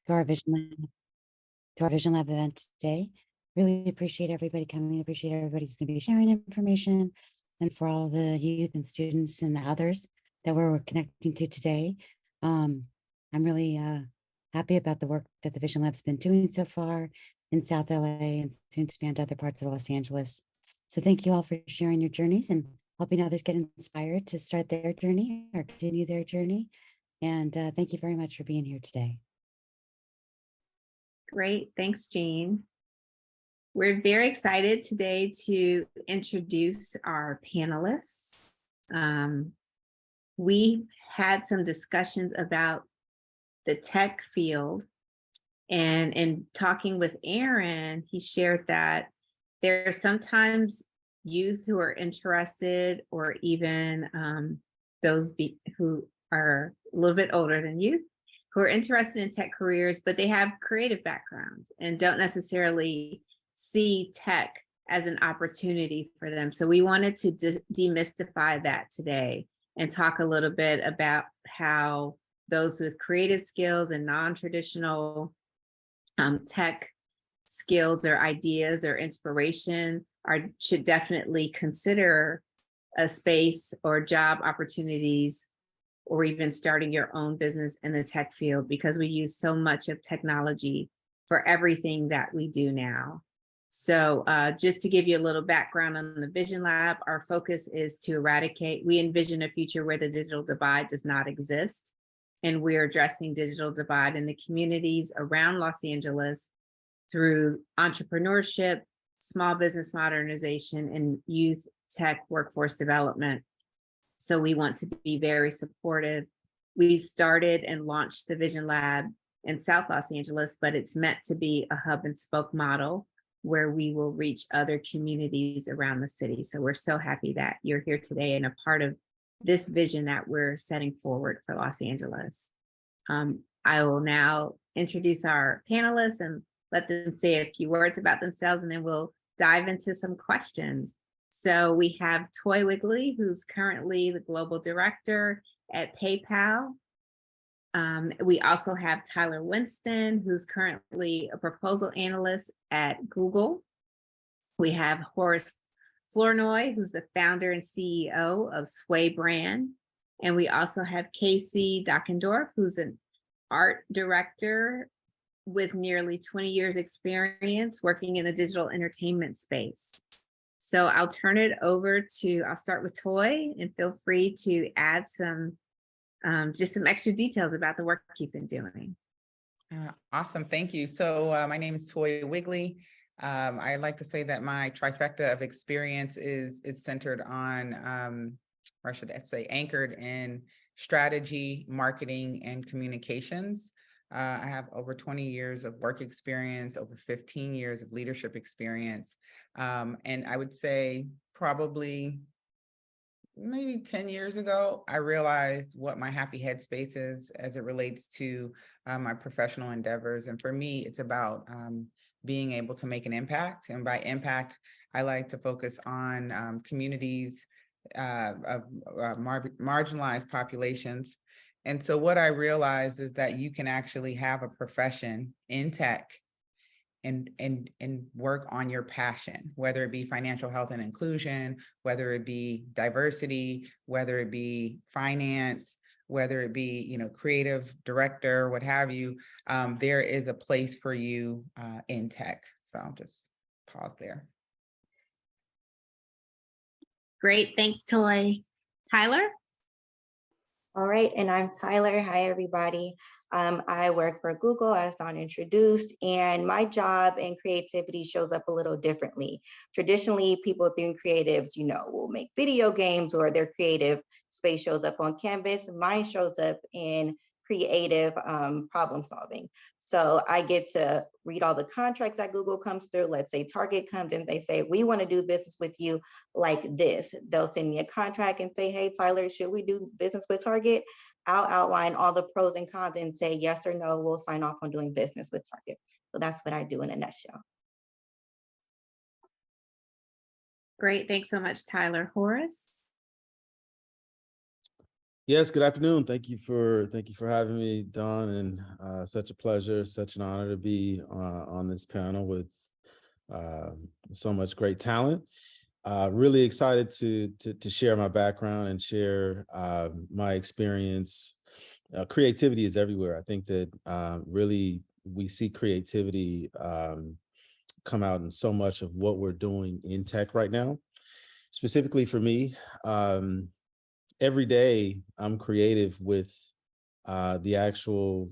to our Vision Lab event today. Really appreciate everybody coming. Appreciate everybody who's going to be sharing information, and for all the youth and students and others that we're connecting to today. I'm really happy about the work that the Vision Lab's been doing so far in South LA and soon expand to other parts of Los Angeles. So thank you all for sharing your journeys and helping others get inspired to start their journey or continue their journey. And thank you very much for being here today. Great. Thanks, Jean. We're very excited today to introduce our panelists. We had some discussions about the tech field, and in talking with Aaron, he shared that there are sometimes youth who are interested, or even those who are a little bit older than you, who are interested in tech careers, but they have creative backgrounds and don't necessarily see tech as an opportunity for them. So we wanted to demystify that today and talk a little bit about how those with creative skills and non-traditional tech skills or ideas or inspiration should definitely consider a space or job opportunities, or even starting your own business in the tech field, because we use so much of technology for everything that we do now. So just to give you a little background on the Vision Lab, our focus is to we envision a future where the digital divide does not exist. And we're addressing digital divide in the communities around Los Angeles through entrepreneurship, small business modernization, and youth tech workforce development. So we want to be very supportive. We started and launched the Vision Lab in South Los Angeles, but it's meant to be a hub and spoke model where we will reach other communities around the city. So we're so happy that you're here today and a part of this vision that we're setting forward for Los Angeles. I will now introduce our panelists and let them say a few words about themselves, and then we'll dive into some questions. So we have Toy Wigley, who's currently the global director at PayPal. We also have Tyler Winston, who's currently a proposal analyst at Google. We have Horace Flournoy, who's the founder and CEO of Sway Brand. And we also have Casey Dockendorf, who's an art director with nearly 20 years experience working in the digital entertainment space. So I'll turn it over I'll start with Toy, and feel free to add just some extra details about the work you've been doing. Awesome, thank you. So my name is Toy Wigley. I like to say that my trifecta of experience is centered on, or should I say, anchored in strategy, marketing, and communications. I have over 20 years of work experience, over 15 years of leadership experience. And I would say probably maybe 10 years ago, I realized what my happy headspace is as it relates to my professional endeavors. And for me, it's about being able to make an impact. And by impact, I like to focus on communities of marginalized populations. And so what I realized is that you can actually have a profession in tech and work on your passion, whether it be financial health and inclusion, whether it be diversity, whether it be finance, whether it be, creative director, what have you. There is a place for you in tech. So I'll just pause there. Great, thanks, Toy. Tyler? All right, and I'm Tyler. Hi, everybody. I work for Google, as Dawn introduced, and my job and creativity shows up a little differently. Traditionally, people think creatives, will make video games, or their creative space shows up on Canvas. Mine shows up in creative problem solving. So I get to read all the contracts that Google comes through. Let's say Target comes and they say, we want to do business with you like this. They'll send me a contract and say, hey, Tyler, should we do business with Target? I'll outline all the pros and cons and say yes or no, we'll sign off on doing business with Target. So that's what I do in a nutshell. Great, thanks so much, Tyler. Horace? Yes, good afternoon. Thank you for having me, Dawn, and such a pleasure, such an honor to be on this panel with uh, so much great talent. Really excited to share my background and share my experience. Creativity is everywhere. I think that really we see creativity come out in so much of what we're doing in tech right now. Specifically for me, every day I'm creative with the actual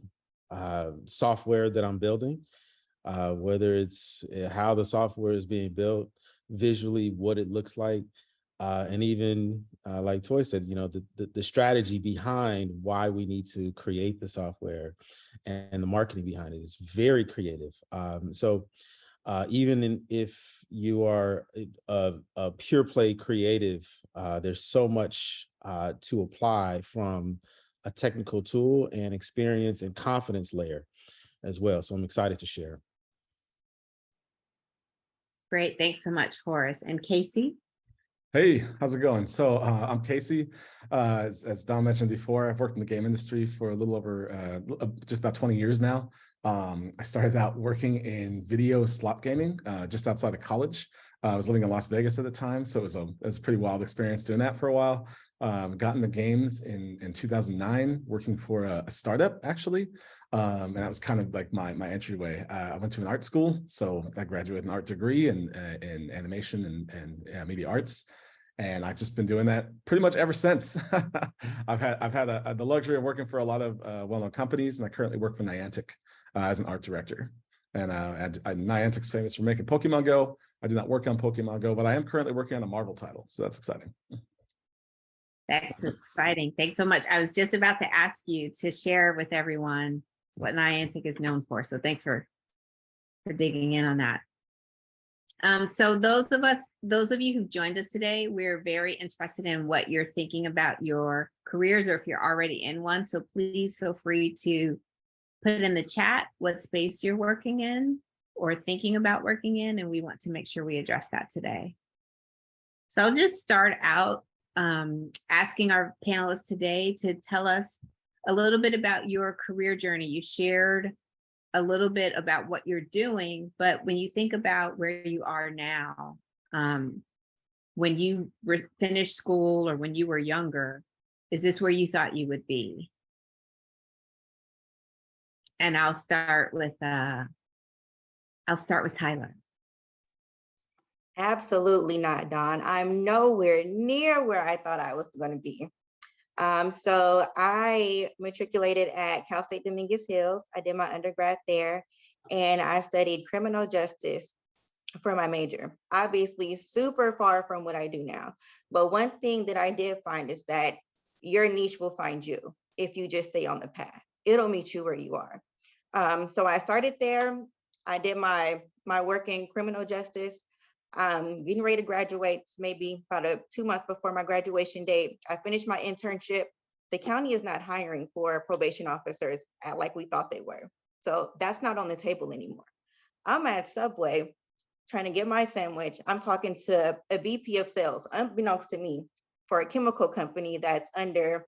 software that I'm building, whether it's how the software is being built, visually what it looks like, and even like Toy said, you know, the strategy behind why we need to create the software and the marketing behind it is very creative. So even if you are a pure play creative, there's so much to apply from a technical tool and experience and confidence layer as well. So I'm excited to share. Great. Thanks so much, Horace. And Casey? Hey, how's it going? So I'm Casey. As Don mentioned before, I've worked in the game industry for a little over just about 20 years now. I started out working in video slot gaming just outside of college. I was living in Las Vegas at the time, so it was a pretty wild experience doing that for a while. Got into games in 2009, working for a startup actually. And that was kind of like my entryway. I went to an art school, so I graduated an art degree in animation and media arts. And I've just been doing that pretty much ever since. I've had the luxury of working for a lot of well-known companies, and I currently work for Niantic as an art director. And Niantic's famous for making Pokemon Go. I do not work on Pokemon Go, but I am currently working on a Marvel title, so that's exciting. That's exciting. Thanks so much. I was just about to ask you to share with everyone what Niantic is known for. So thanks for digging in on that. So those of you who've joined us today, we're very interested in what you're thinking about your careers or if you're already in one. So please feel free to put in the chat what space you're working in or thinking about working in, and we want to make sure we address that today. So I'll just start out asking our panelists today to tell us a little bit about your career journey. You shared a little bit about what you're doing, but when you think about where you are now, when you finished school or when you were younger, is this where you thought you would be? And I'll start with Tyler. Absolutely not, Dawn. I'm nowhere near where I thought I was going to be. So I matriculated at Cal State Dominguez Hills. I did my undergrad there, and I studied criminal justice for my major. Obviously, super far from what I do now. But one thing that I did find is that your niche will find you if you just stay on the path. It'll meet you where you are. So I started there. I did my work in criminal justice. Getting ready to graduate, maybe about 2 months before my graduation date. I finished my internship. The county is not hiring for probation officers like we thought they were. So that's not on the table anymore. I'm at Subway trying to get my sandwich. I'm talking to a VP of sales, unbeknownst to me, for a chemical company that's under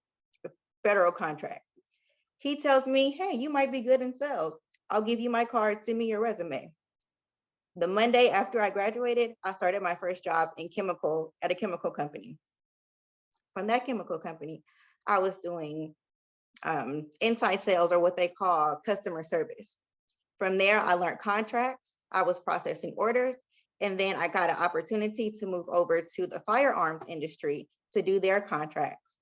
federal contract. He tells me, hey, you might be good in sales. I'll give you my card, send me your resume. The Monday after I graduated, I started my first job at a chemical company. From that chemical company, I was doing inside sales, or what they call customer service. From there, I learned contracts. I was processing orders. And then I got an opportunity to move over to the firearms industry to do their contracts.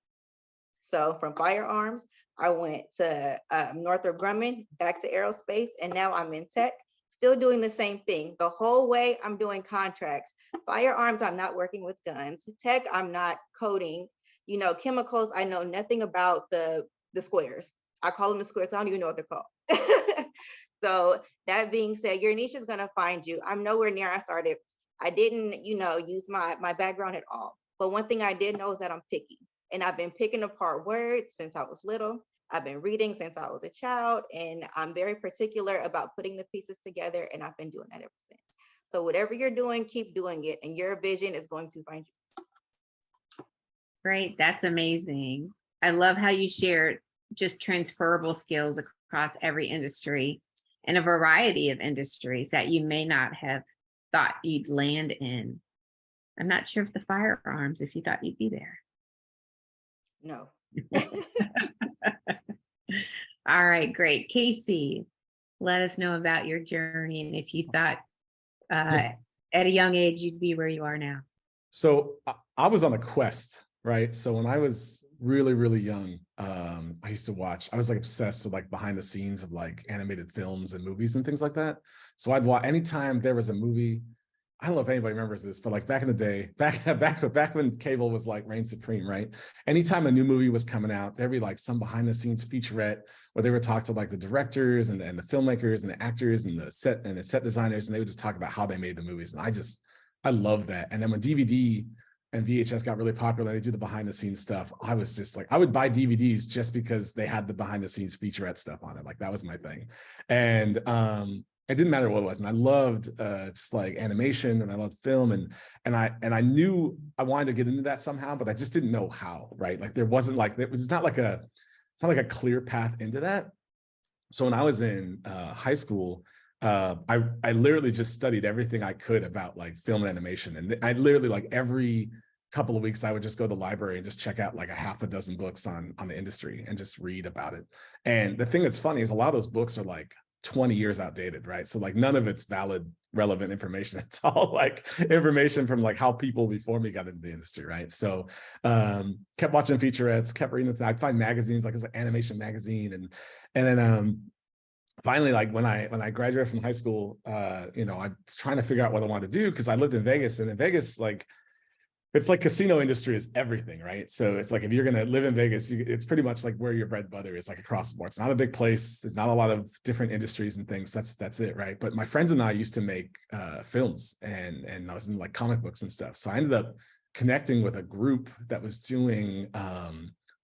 So from firearms, I went to Northrop Grumman, back to aerospace, and now I'm in tech. Still doing the same thing. The whole way I'm doing contracts. Firearms, I'm not working with guns. Tech, I'm not coding. You know, chemicals, I know nothing about the squares. I call them the squares. I don't even know what they're called. So that being said, your niche is gonna find you. I'm nowhere near I started. I didn't, use my background at all. But one thing I did know is that I'm picky. And I've been picking apart words since I was little. I've been reading since I was a child, and I'm very particular about putting the pieces together, and I've been doing that ever since. So whatever you're doing, keep doing it, and your vision is going to find you. Great, that's amazing. I love how you shared just transferable skills across every industry and a variety of industries that you may not have thought you'd land in. I'm not sure if the firearms, if you thought you'd be there. No. All right, great. Casey, let us know about your journey and if you thought at a young age you'd be where you are now. So I was on a quest, right? So when I was really, really young, I used to watch, I was like obsessed with like behind the scenes of like animated films and movies and things like that. So I'd watch anytime there was a movie. I don't know if anybody remembers this, but like back in the day, back when cable was like reign supreme, right? Anytime a new movie was coming out, there'd be like some behind the scenes featurette where they would talk to like the directors and the filmmakers and the actors and the set designers, and they would just talk about how they made the movies. And I love that. And then when DVD and VHS got really popular, they do the behind the scenes stuff. I was just like, I would buy DVDs just because they had the behind the scenes featurette stuff on it. Like that was my thing. And it didn't matter what it was. And I loved just like animation, and I loved film, and I knew I wanted to get into that somehow, but I just didn't know how, right? Like there wasn't like, it's not like a clear path into that. So when I was in high school, I literally just studied everything I could about like film and animation. And I literally like every couple of weeks, I would just go to the library and just check out like a half a dozen books on the industry and just read about it. And the thing that's funny is a lot of those books are like 20 years outdated, right? So like none of it's valid, relevant information. It's all like information from like how people before me got into the industry, right? So kept watching featurettes, kept reading. I'd find magazines, like it's an animation magazine, and then finally, like when I graduated from high school, I was trying to figure out what I wanted to do because I lived in Vegas, and in Vegas, like it's like casino industry is everything, right? So it's like if you're gonna live in Vegas, it's pretty much like where your bread and butter is, like across the board. It's not a big place. There's not a lot of different industries and things. That's it, right? But my friends and I used to make films, and I was in like comic books and stuff. So I ended up connecting with a group that was doing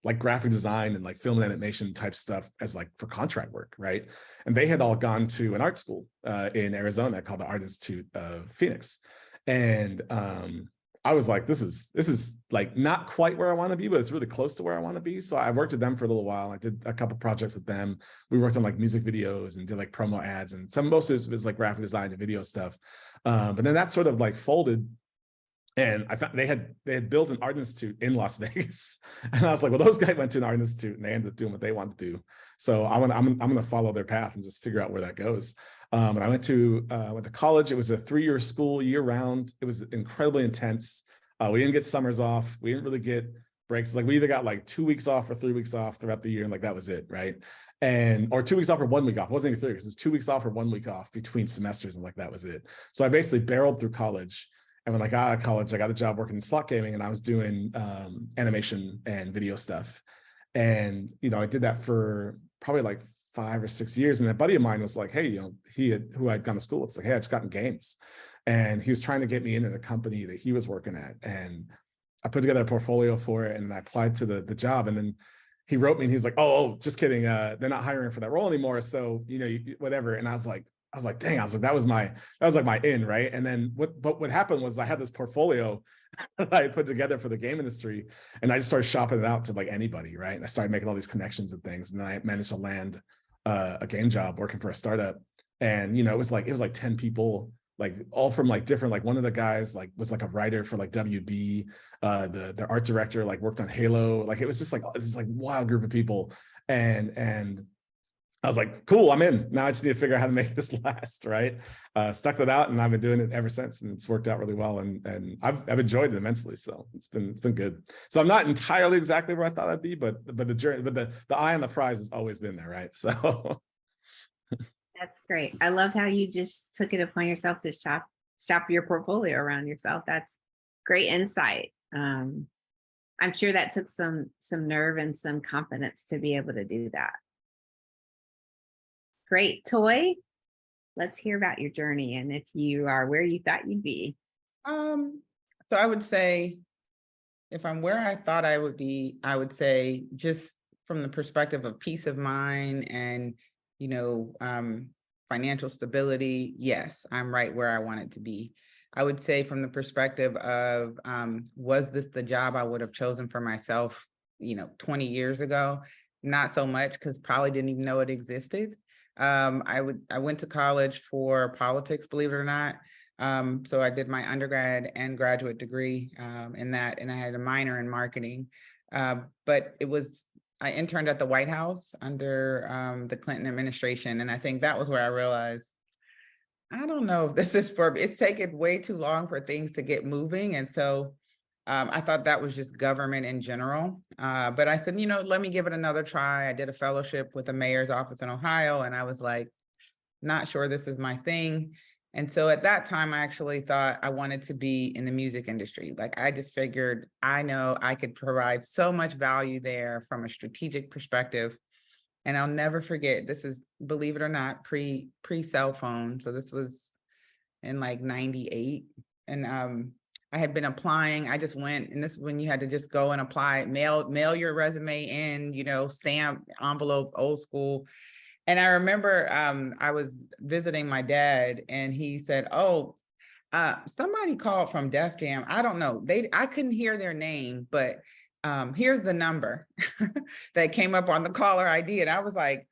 like graphic design and like film and animation type stuff as like for contract work, right? And they had all gone to an art school in Arizona called the Art Institute of Phoenix, and I was like, this is like not quite where I want to be, but it's really close to where I want to be. So I worked with them for a little while. I did a couple projects with them. We worked on like music videos and did like promo ads, and most of it was like graphic design and video stuff. But then that sort of like folded. And I found they had built an art institute in Las Vegas, and I was like, well, those guys went to an art institute and they ended up doing what they wanted to do. So I'm gonna follow their path and just figure out where that goes. And I went to college. It was a 3-year school, year round. It was incredibly intense. We didn't get summers off. We didn't really get breaks. Like we either got like 2 weeks off or 3 weeks off throughout the year, and like that was it, right? Or 2 weeks off or 1 week off. It wasn't even 3 weeks. It was 2 weeks off or 1 week off between semesters, and like that was it. So I basically barreled through college. And when I got out of college, I got a job working in slot gaming, and I was doing animation and video stuff. And, I did that for probably like 5 or 6 years. And a buddy of mine was like, hey, who I'd gone to school with, it's like, hey, I just got in games. And he was trying to get me into the company that he was working at. And I put together a portfolio for it, and I applied to the job. And then he wrote me and he's like, oh, just kidding. They're not hiring for that role anymore. So, whatever. And I was like, dang, that was like my in, right? And then what happened was I had this portfolio that I put together for the game industry, and I just started shopping it out to like anybody, right? And I started making all these connections and things, and then I managed to land a game job working for a startup. And it was like 10 people, like all from like different, like one of the guys like was like a writer for like WB, the art director like worked on Halo. Like it was just like this like wild group of people, and I was like, cool, I'm in. Now I just need to figure out how to make this last, right? Stuck that out, and I've been doing it ever since, and it's worked out really well. And I've enjoyed it immensely. So it's been good. So I'm not entirely exactly where I thought I'd be, but the journey, but the eye on the prize has always been there, right? So That's great. I loved how you just took it upon yourself to shop your portfolio around yourself. That's great insight. I'm sure that took some nerve and some confidence to be able to do that. Great. Toy, let's hear about your journey and if you are where you thought you'd be. So I would say if I'm where I thought I would be, I would say just from the perspective of peace of mind and, financial stability, yes, I'm right where I wanted to be. I would say from the perspective of, was this the job I would have chosen for myself? 20 years ago. Not so much, because probably didn't even know it existed. I went to college for politics, believe it or not. So I did my undergrad and graduate degree in that, and I had a minor in marketing. But I interned at the White House under the Clinton administration. And I think that was where I realized, I don't know if this is for me. It's taken way too long for things to get moving. And so I thought that was just government in general. But I said, let me give it another try. I did a fellowship with the mayor's office in Ohio, and I was like, not sure this is my thing. And so at that time, I actually thought I wanted to be in the music industry. Like, I just figured, I know I could provide so much value there from a strategic perspective. And I'll never forget, this is, believe it or not, pre cell phone. So this was in like 98. And I had been applying. I just went, and this is when you had to just go and apply, mail your resume in, stamp, envelope, old school. And I remember I was visiting my dad, and he said, "Oh, somebody called from Def Jam. I don't know. I couldn't hear their name, but here's the number that came up on the caller ID." And I was like,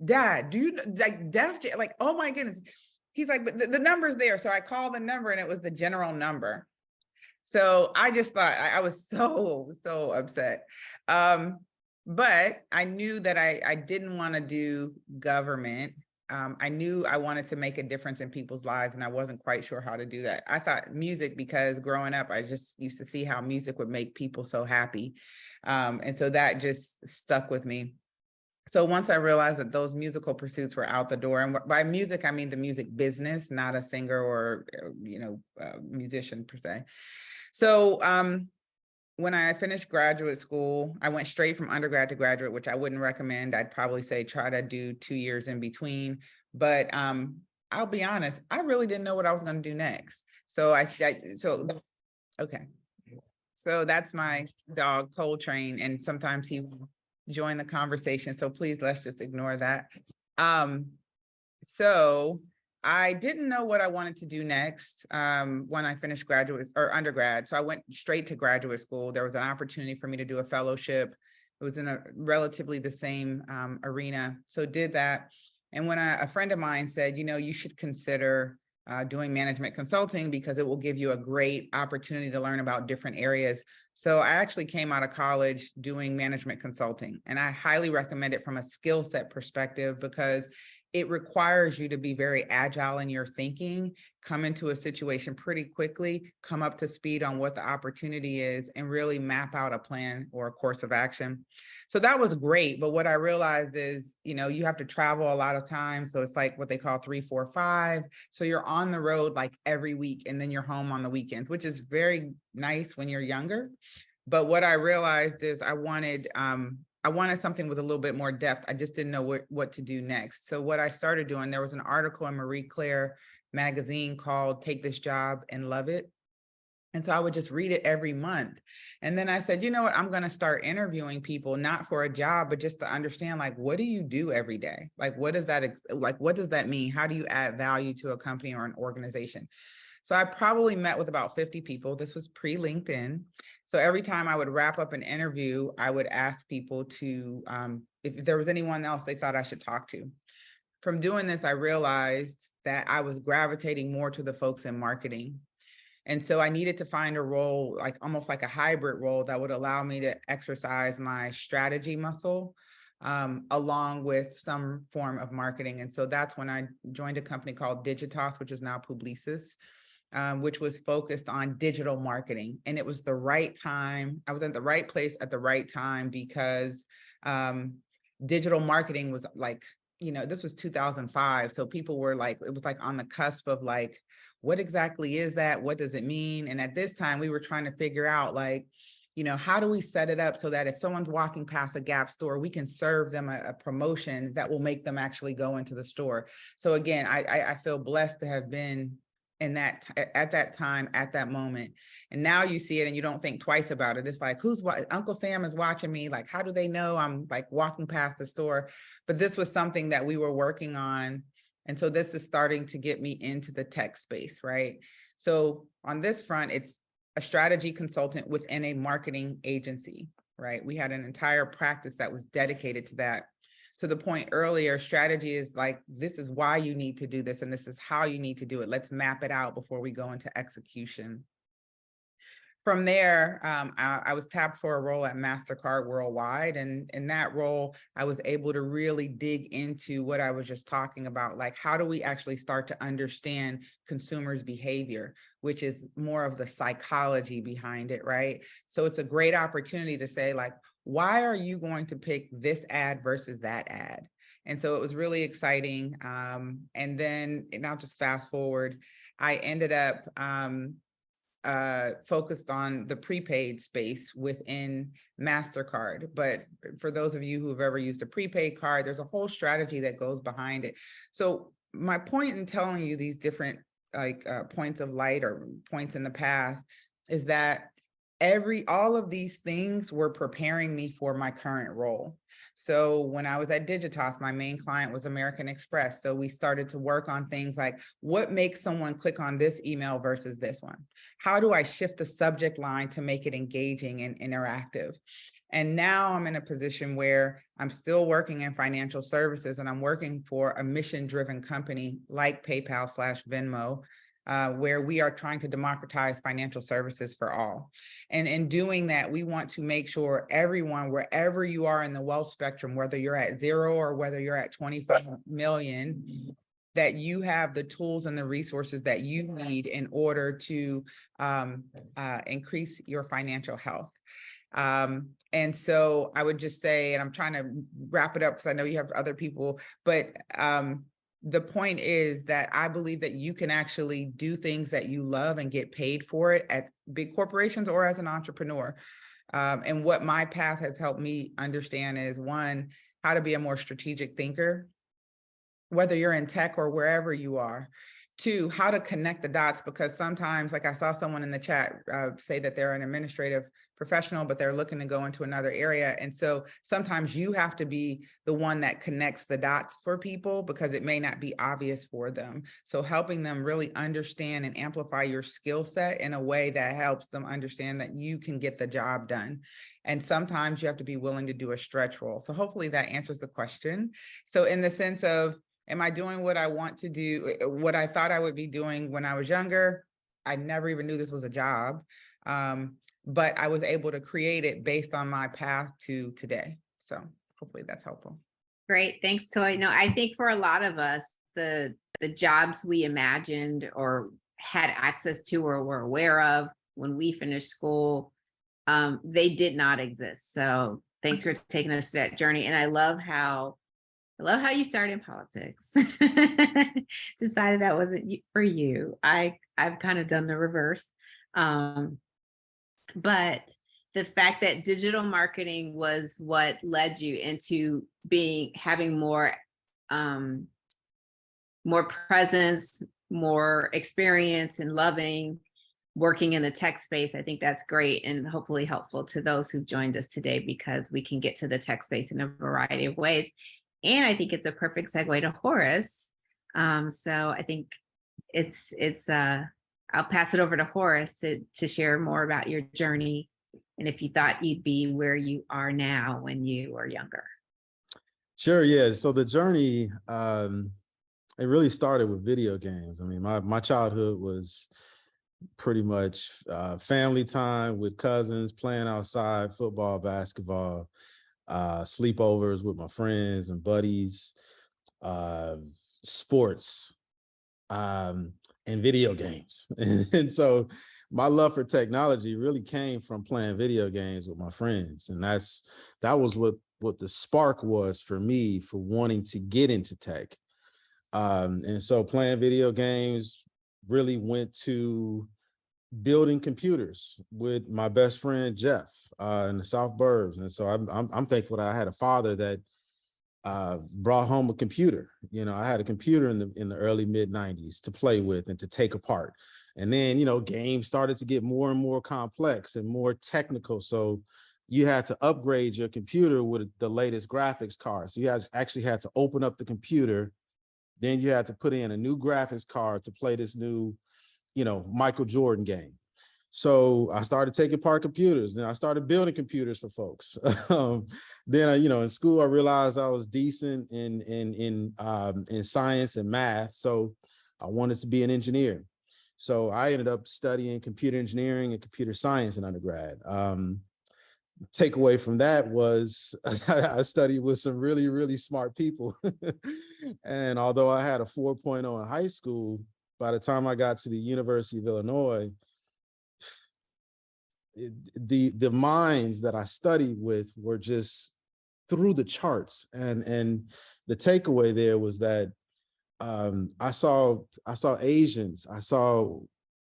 "Dad, do you like Def Jam?" Like, oh my goodness. He's like, "But the number's there." So I called the number, and it was the general number. So I just thought I was so upset. But I knew that I didn't want to do government. I knew I wanted to make a difference in people's lives, and I wasn't quite sure how to do that. I thought music, because growing up, I just used to see how music would make people so happy. And so that just stuck with me. So once I realized that those musical pursuits were out the door, and by music, I mean the music business, not a singer or, musician per se. So when I finished graduate school, I went straight from undergrad to graduate, which I wouldn't recommend. I'd probably say try to do 2 years in between. But I'll be honest, I really didn't know what I was going to do next. So okay. So that's my dog, Coltrane, and sometimes he will join the conversation. So please, let's just ignore that. So I didn't know what I wanted to do next when I finished graduate or undergrad. So I went straight to graduate school. There was an opportunity for me to do a fellowship. It was in a relatively the same arena. So did that. And when a friend of mine said, you should consider doing management consulting, because it will give you a great opportunity to learn about different areas. So I actually came out of college doing management consulting, and I highly recommend it from a skill set perspective, because it requires you to be very agile in your thinking, come into a situation pretty quickly, come up to speed on what the opportunity is, and really map out a plan or a course of action. So that was great. But what I realized is, you have to travel a lot of times. So it's like what they call 3, 4, 5. So you're on the road like every week, and then you're home on the weekends, which is very nice when you're younger. But what I realized is I wanted something with a little bit more depth. I just didn't know what to do next. So what I started doing, there was an article in Marie Claire magazine called "Take This Job and Love It." And so I would just read it every month. And then I said, you know what, I'm going to start interviewing people, not for a job, but just to understand, like, what do you do every day? Like, what does that mean? How do you add value to a company or an organization? So I probably met with about 50 people. This was pre-LinkedIn. So every time I would wrap up an interview, I would ask people to, if there was anyone else they thought I should talk to. From doing this, I realized that I was gravitating more to the folks in marketing. And so I needed to find a role, like almost like a hybrid role, that would allow me to exercise my strategy muscle along with some form of marketing. And so that's when I joined a company called Digitas, which is now Publicis, which was focused on digital marketing. And it was the right time. I was at the right place at the right time, because digital marketing was like, this was 2005. So people were like, it was like on the cusp of like, what exactly is that? What does it mean? And at this time, we were trying to figure out, like, how do we set it up so that if someone's walking past a Gap store, we can serve them a promotion that will make them actually go into the store. So again, I feel blessed to have been at that time, at that moment. And now you see it and you don't think twice about it. It's like, Uncle Sam is watching me. Like, how do they know I'm like walking past the store? But this was something that we were working on. And so this is starting to get me into the tech space, right? So on this front, it's a strategy consultant within a marketing agency. right? We had an entire practice that was dedicated to that. To the point earlier, strategy is like, this is why you need to do this, and this is how you need to do it. Let's map it out before we go into execution. From there, I was tapped for a role at MasterCard Worldwide. And in that role, I was able to really dig into what I was just talking about, like how do we actually start to understand consumers' behavior, which is more of the psychology behind it, right? So it's a great opportunity to say, like, why are you going to pick this ad versus that ad? And so it was really exciting. And then, and I'll just fast forward, I ended up focused on the prepaid space within MasterCard. But for those of you who have ever used a prepaid card, there's a whole strategy that goes behind it. So my point in telling you these different points of light or points in the path is that all of these things were preparing me for my current role. So when I was at Digitas, my main client was American Express. So we started to work on things like, what makes someone click on this email versus this one? How do I shift the subject line to make it engaging and interactive? And now I'm in a position where I'm still working in financial services, and I'm working for a mission-driven company like PayPal/Venmo, where we are trying to democratize financial services for all. And in doing that, we want to make sure everyone, wherever you are in the wealth spectrum, whether you're at 0 or whether you're at 25 million, that you have the tools and the resources that you need in order to increase your financial health. And so I would just say, and I'm trying to wrap it up because I know you have other people, but the point is that I believe that you can actually do things that you love and get paid for it at big corporations or as an entrepreneur. And what my path has helped me understand is, one, how to be a more strategic thinker, whether you're in tech or wherever you are. Two, how to connect the dots, because sometimes, like I saw someone in the chat say that they're an administrative professional, but they're looking to go into another area. And so sometimes you have to be the one that connects the dots for people because it may not be obvious for them. So helping them really understand and amplify your skill set in a way that helps them understand that you can get the job done. And sometimes you have to be willing to do a stretch role. So hopefully that answers the question. So in the sense of, am I doing what I want to do, what I thought I would be doing when I was younger? I never even knew this was a job, but I was able to create it based on my path to today. So hopefully that's helpful. Great, thanks, Toy. No, I think for a lot of us, the jobs we imagined or had access to or were aware of when we finished school, they did not exist. So thanks for taking us to that journey. And I love how you started in politics. Decided that wasn't for you. I've kind of done the reverse. But the fact that digital marketing was what led you into having more presence, more experience in loving working in the tech space, I think that's great and hopefully helpful to those who've joined us today, because we can get to the tech space in a variety of ways. And I think it's a perfect segue to Horace. So I think I'll pass it over to Horace to share more about your journey and if you thought you'd be where you are now when you were younger. Sure, yeah. So the journey, it really started with video games. I mean, my childhood was pretty much family time with cousins, playing outside, football, basketball, sleepovers with my friends and buddies, sports, and video games. And so my love for technology really came from playing video games with my friends. And that was what the spark was for me for wanting to get into tech. And so playing video games really went to building computers with my best friend Jeff in the South Burbs. And so I'm thankful that I had a father that brought home a computer. You know, I had a computer in the early mid-90s to play with and to take apart. And then, you know, games started to get more and more complex and more technical. So you had to upgrade your computer with the latest graphics card. So you actually had to open up the computer. Then you had to put in a new graphics card to play this new, you know, Michael Jordan game. So I started taking apart computers. Then I started building computers for folks. Then, in school, I realized I was decent in science and math. So I wanted to be an engineer. So I ended up studying computer engineering and computer science in undergrad. Takeaway from that was I studied with some really, really smart people. And although I had a 4.0 in high school, by the time I got to the University of Illinois, the minds that I studied with were just through the charts. And the takeaway there was that I saw Asians, I saw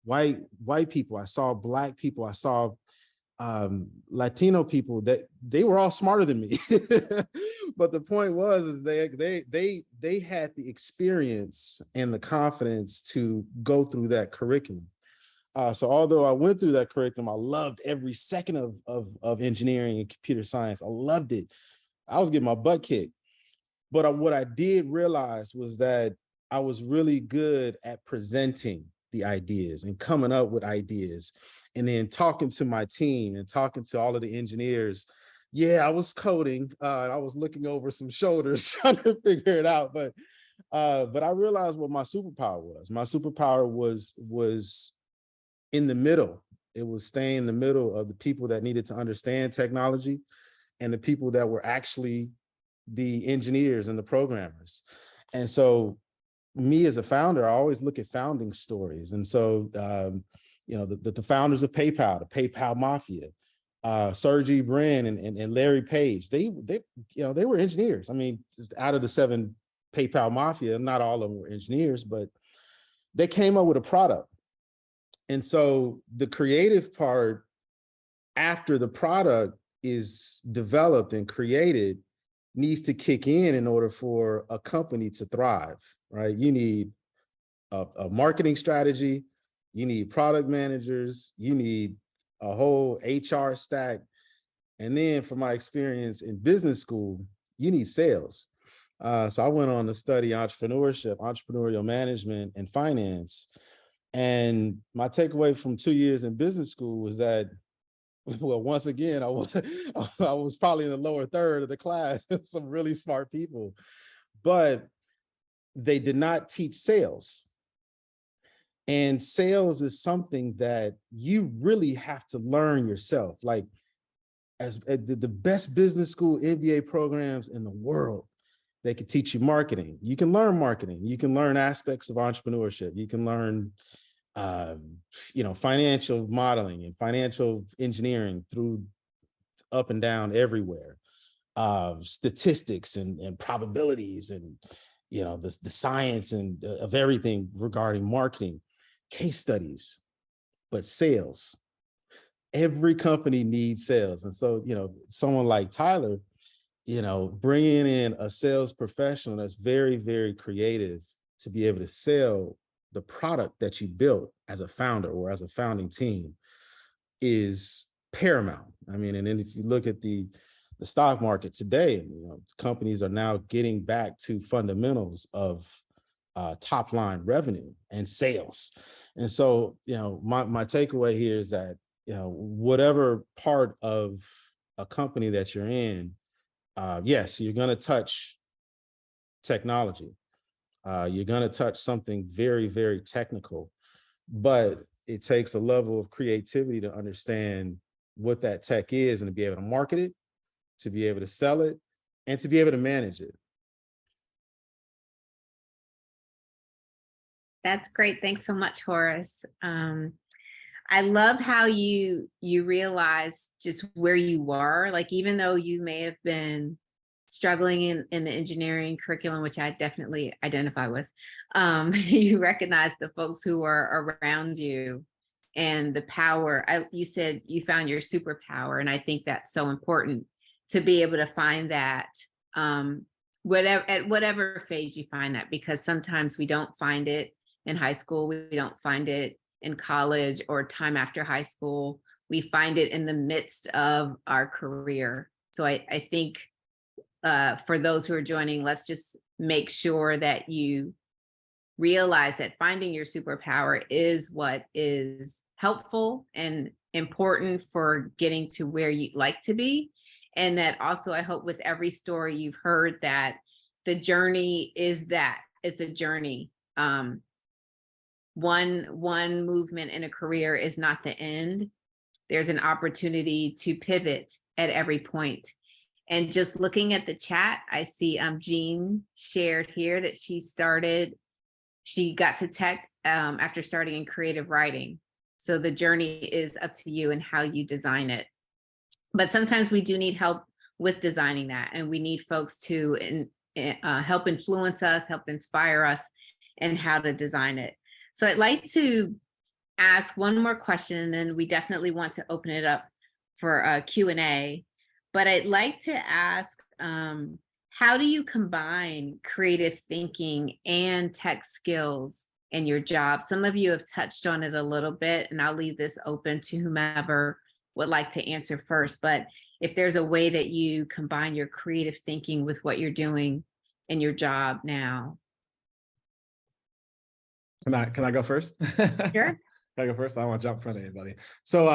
white people, I saw Black people, I saw Latino people, that they were all smarter than me. But the point is they had the experience and the confidence to go through that curriculum. So although I went through that curriculum, I loved every second of engineering and computer science. I loved it. I was getting my butt kicked. But what I did realize was that I was really good at presenting the ideas and coming up with ideas, and then talking to my team and talking to all of the engineers. Yeah, I was coding. I was looking over some shoulders trying to figure it out. But I realized what my superpower was. My superpower was in the middle. It was staying in the middle of the people that needed to understand technology and the people that were actually the engineers and the programmers. And so me as a founder, I always look at founding stories. And so, the founders of PayPal, the PayPal Mafia, Sergey Brin and Larry Page, they were engineers. I mean, out of the 7 PayPal Mafia, not all of them were engineers, but they came up with a product. And so the creative part after the product is developed and created needs to kick in order for a company to thrive, right? You need a marketing strategy, you need product managers, you need a whole HR stack. And then from my experience in business school, you need sales. So I went on to study entrepreneurship, entrepreneurial management, and finance. And my takeaway from 2 years in business school was that, well, once again, I was probably in the lower third of the class, some really smart people, but they did not teach sales. And sales is something that you really have to learn yourself. Like, as the best business school MBA programs in the world, they could teach you marketing. You can learn marketing. You can learn aspects of entrepreneurship. You can learn financial modeling and financial engineering through up and down everywhere, statistics and probabilities and, the science and of everything regarding marketing, case studies, but sales. Every company needs sales. And so, someone like Tyler, bringing in a sales professional that's very, very creative to be able to sell the product that you built as a founder or as a founding team is paramount. I mean, and then if you look at the stock market today, companies are now getting back to fundamentals of top line revenue and sales. And so, my takeaway here is that, whatever part of a company that you're in, yes, you're going to touch technology. You're going to touch something very, very technical, but it takes a level of creativity to understand what that tech is and to be able to market it, to be able to sell it, and to be able to manage it. That's great. Thanks so much, Horace. I love how you realize just where you were. Like, even though you may have been struggling in the engineering curriculum, which I definitely identify with, you recognize the folks who are around you and the power. You said you found your superpower, and I think that's so important to be able to find that at whatever phase you find that, because sometimes we don't find it in high school, we don't find it in college or time after high school. We find it in the midst of our career. So I think for those who are joining, let's just make sure that you realize that finding your superpower is what is helpful and important for getting to where you'd like to be. And that also, I hope with every story you've heard that the journey is that it's a journey. One movement in a career is not the end. There's an opportunity to pivot at every point. And just looking at the chat, I see Jean shared here that she got to tech after starting in creative writing. So the journey is up to you and how you design it. But sometimes we do need help with designing that, and we need folks to help influence us, help inspire us, and how to design it. So I'd like to ask one more question, and then we definitely want to open it up for a Q&A. But I'd like to ask, how do you combine creative thinking and tech skills in your job? Some of you have touched on it a little bit, and I'll leave this open to whomever would like to answer first. But if there's a way that you combine your creative thinking with what you're doing in your job now. Can I go first? Sure. Can I go first? I don't want to jump in front of anybody. So,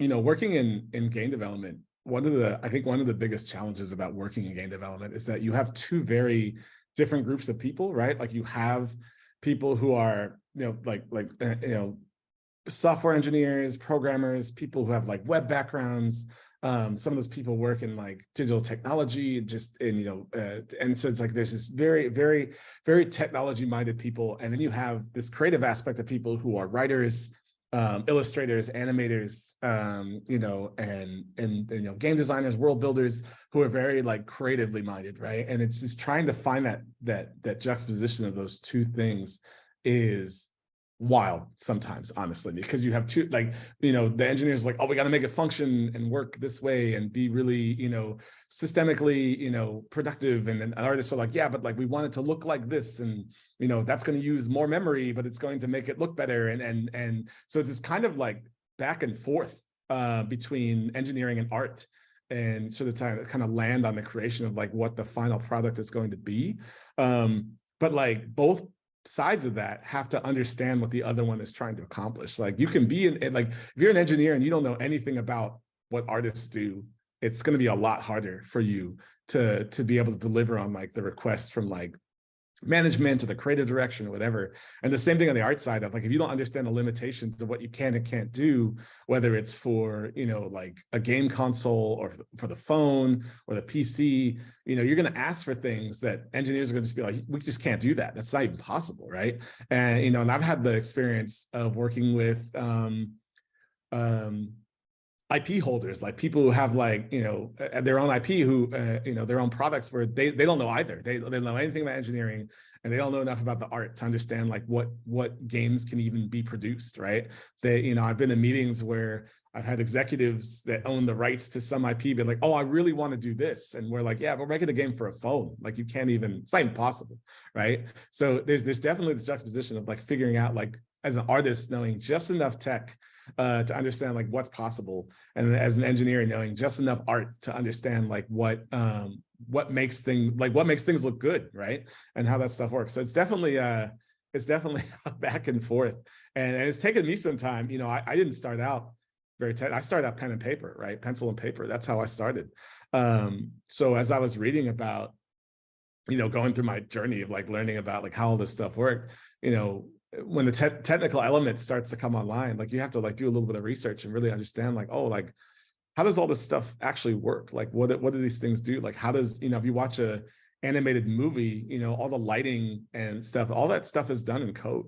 working in game development, I think one of the biggest challenges about working in game development is that you have two very different groups of people, right? Like you have people who are, software engineers, programmers, people who have like web backgrounds. Some of those people work in like digital technology, and so it's like there's this very, very, very technology minded people. And then you have this creative aspect of people who are writers, illustrators, animators, and game designers, world builders who are very like creatively minded, right? And it's just trying to find that juxtaposition of those two things is wild sometimes, honestly, because you have two, the engineers like, oh, we got to make it function and work this way and be really, systemically, productive. And then artists are like, yeah, but like we want it to look like this, and that's going to use more memory, but it's going to make it look better. And so it's this kind of like back and forth between engineering and art, and sort of to kind of land on the creation of like what the final product is going to be. But like both sides of that have to understand what the other one is trying to accomplish. Like you can be if you're an engineer and you don't know anything about what artists do, it's going to be a lot harder for you to be able to deliver on like the requests from like management or the creative direction or whatever. And the same thing on the art side of like, if you don't understand the limitations of what you can and can't do, whether it's for, like a game console or for the phone or the PC, you're going to ask for things that engineers are going to just be like, we just can't do that. That's not even possible. Right. And, and I've had the experience of working with, IP holders, like people who have like, their own IP, who, their own products where they don't know either. They don't know anything about engineering, and they don't know enough about the art to understand like what games can even be produced, right? I've been in meetings where I've had executives that own the rights to some IP be like, oh, I really want to do this. And we're like, yeah, we're making a game for a phone. Like you can't even, it's not even possible, right? So there's definitely this juxtaposition of like figuring out like, as an artist, knowing just enough tech to understand like what's possible, and as an engineer knowing just enough art to understand like what makes things look good, right? And how that stuff works. So it's definitely a back and forth, and it's taken me some time. I didn't start out I started out pen and paper, right? Pencil and paper. That's how I started. So as I was reading about, going through my journey of like learning about like how all this stuff worked, when the technical element starts to come online, like you have to like do a little bit of research and really understand like, oh, like how does all this stuff actually work? Like what do these things do? Like how does, if you watch a animated movie, all the lighting and stuff, all that stuff is done in code.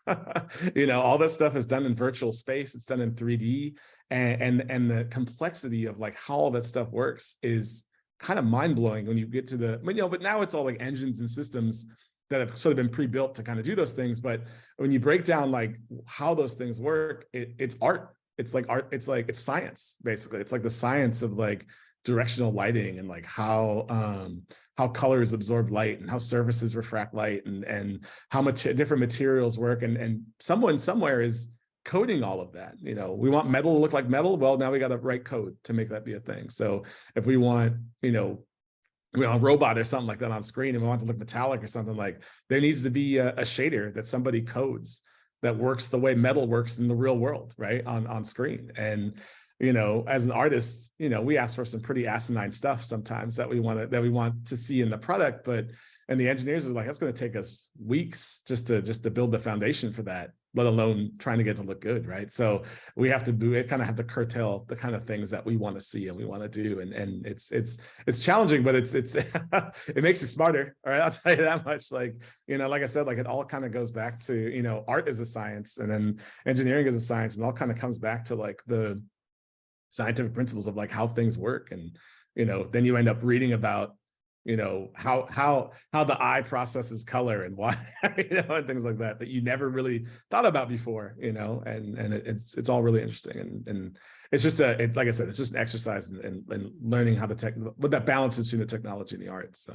All that stuff is done in virtual space. It's done in 3D, and the complexity of like how all that stuff works is kind of mind blowing when you get to but now it's all like engines and systems that have sort of been pre-built to kind of do those things. But when you break down like how those things work, it's art. It's like art. It's science, basically. It's like the science of like directional lighting and like how colors absorb light and how surfaces refract light and how much different materials work. And someone somewhere is coding all of that. We want metal to look like metal. Well, now we got to write code to make that be a thing. So if we want, a robot or something like that on screen and we want it to look metallic or something, like there needs to be a shader that somebody codes that works the way metal works in the real world, right? On screen. And, you know, as an artist, you know, we ask for some pretty asinine stuff sometimes that we want to see in the product, but and the engineers are like, that's going to take us weeks just to build the foundation for that, let alone trying to get to look good, right? So we have to kind of have to curtail the kind of things that we want to see and we want to do, and it's challenging, but it's it makes you smarter. All right, I'll tell you that much. Like, you know, like I said, like it all kind of goes back to, you know, art is a science, and then engineering is a science, and all kind of comes back to like the scientific principles of like how things work. And, you know, then you end up reading about, you know, how the eye processes color and why, you know, and things like that you never really thought about before, you know, and it's all really interesting. And it's just like I said, it's just an exercise in learning how what that balance is between the technology and the art. So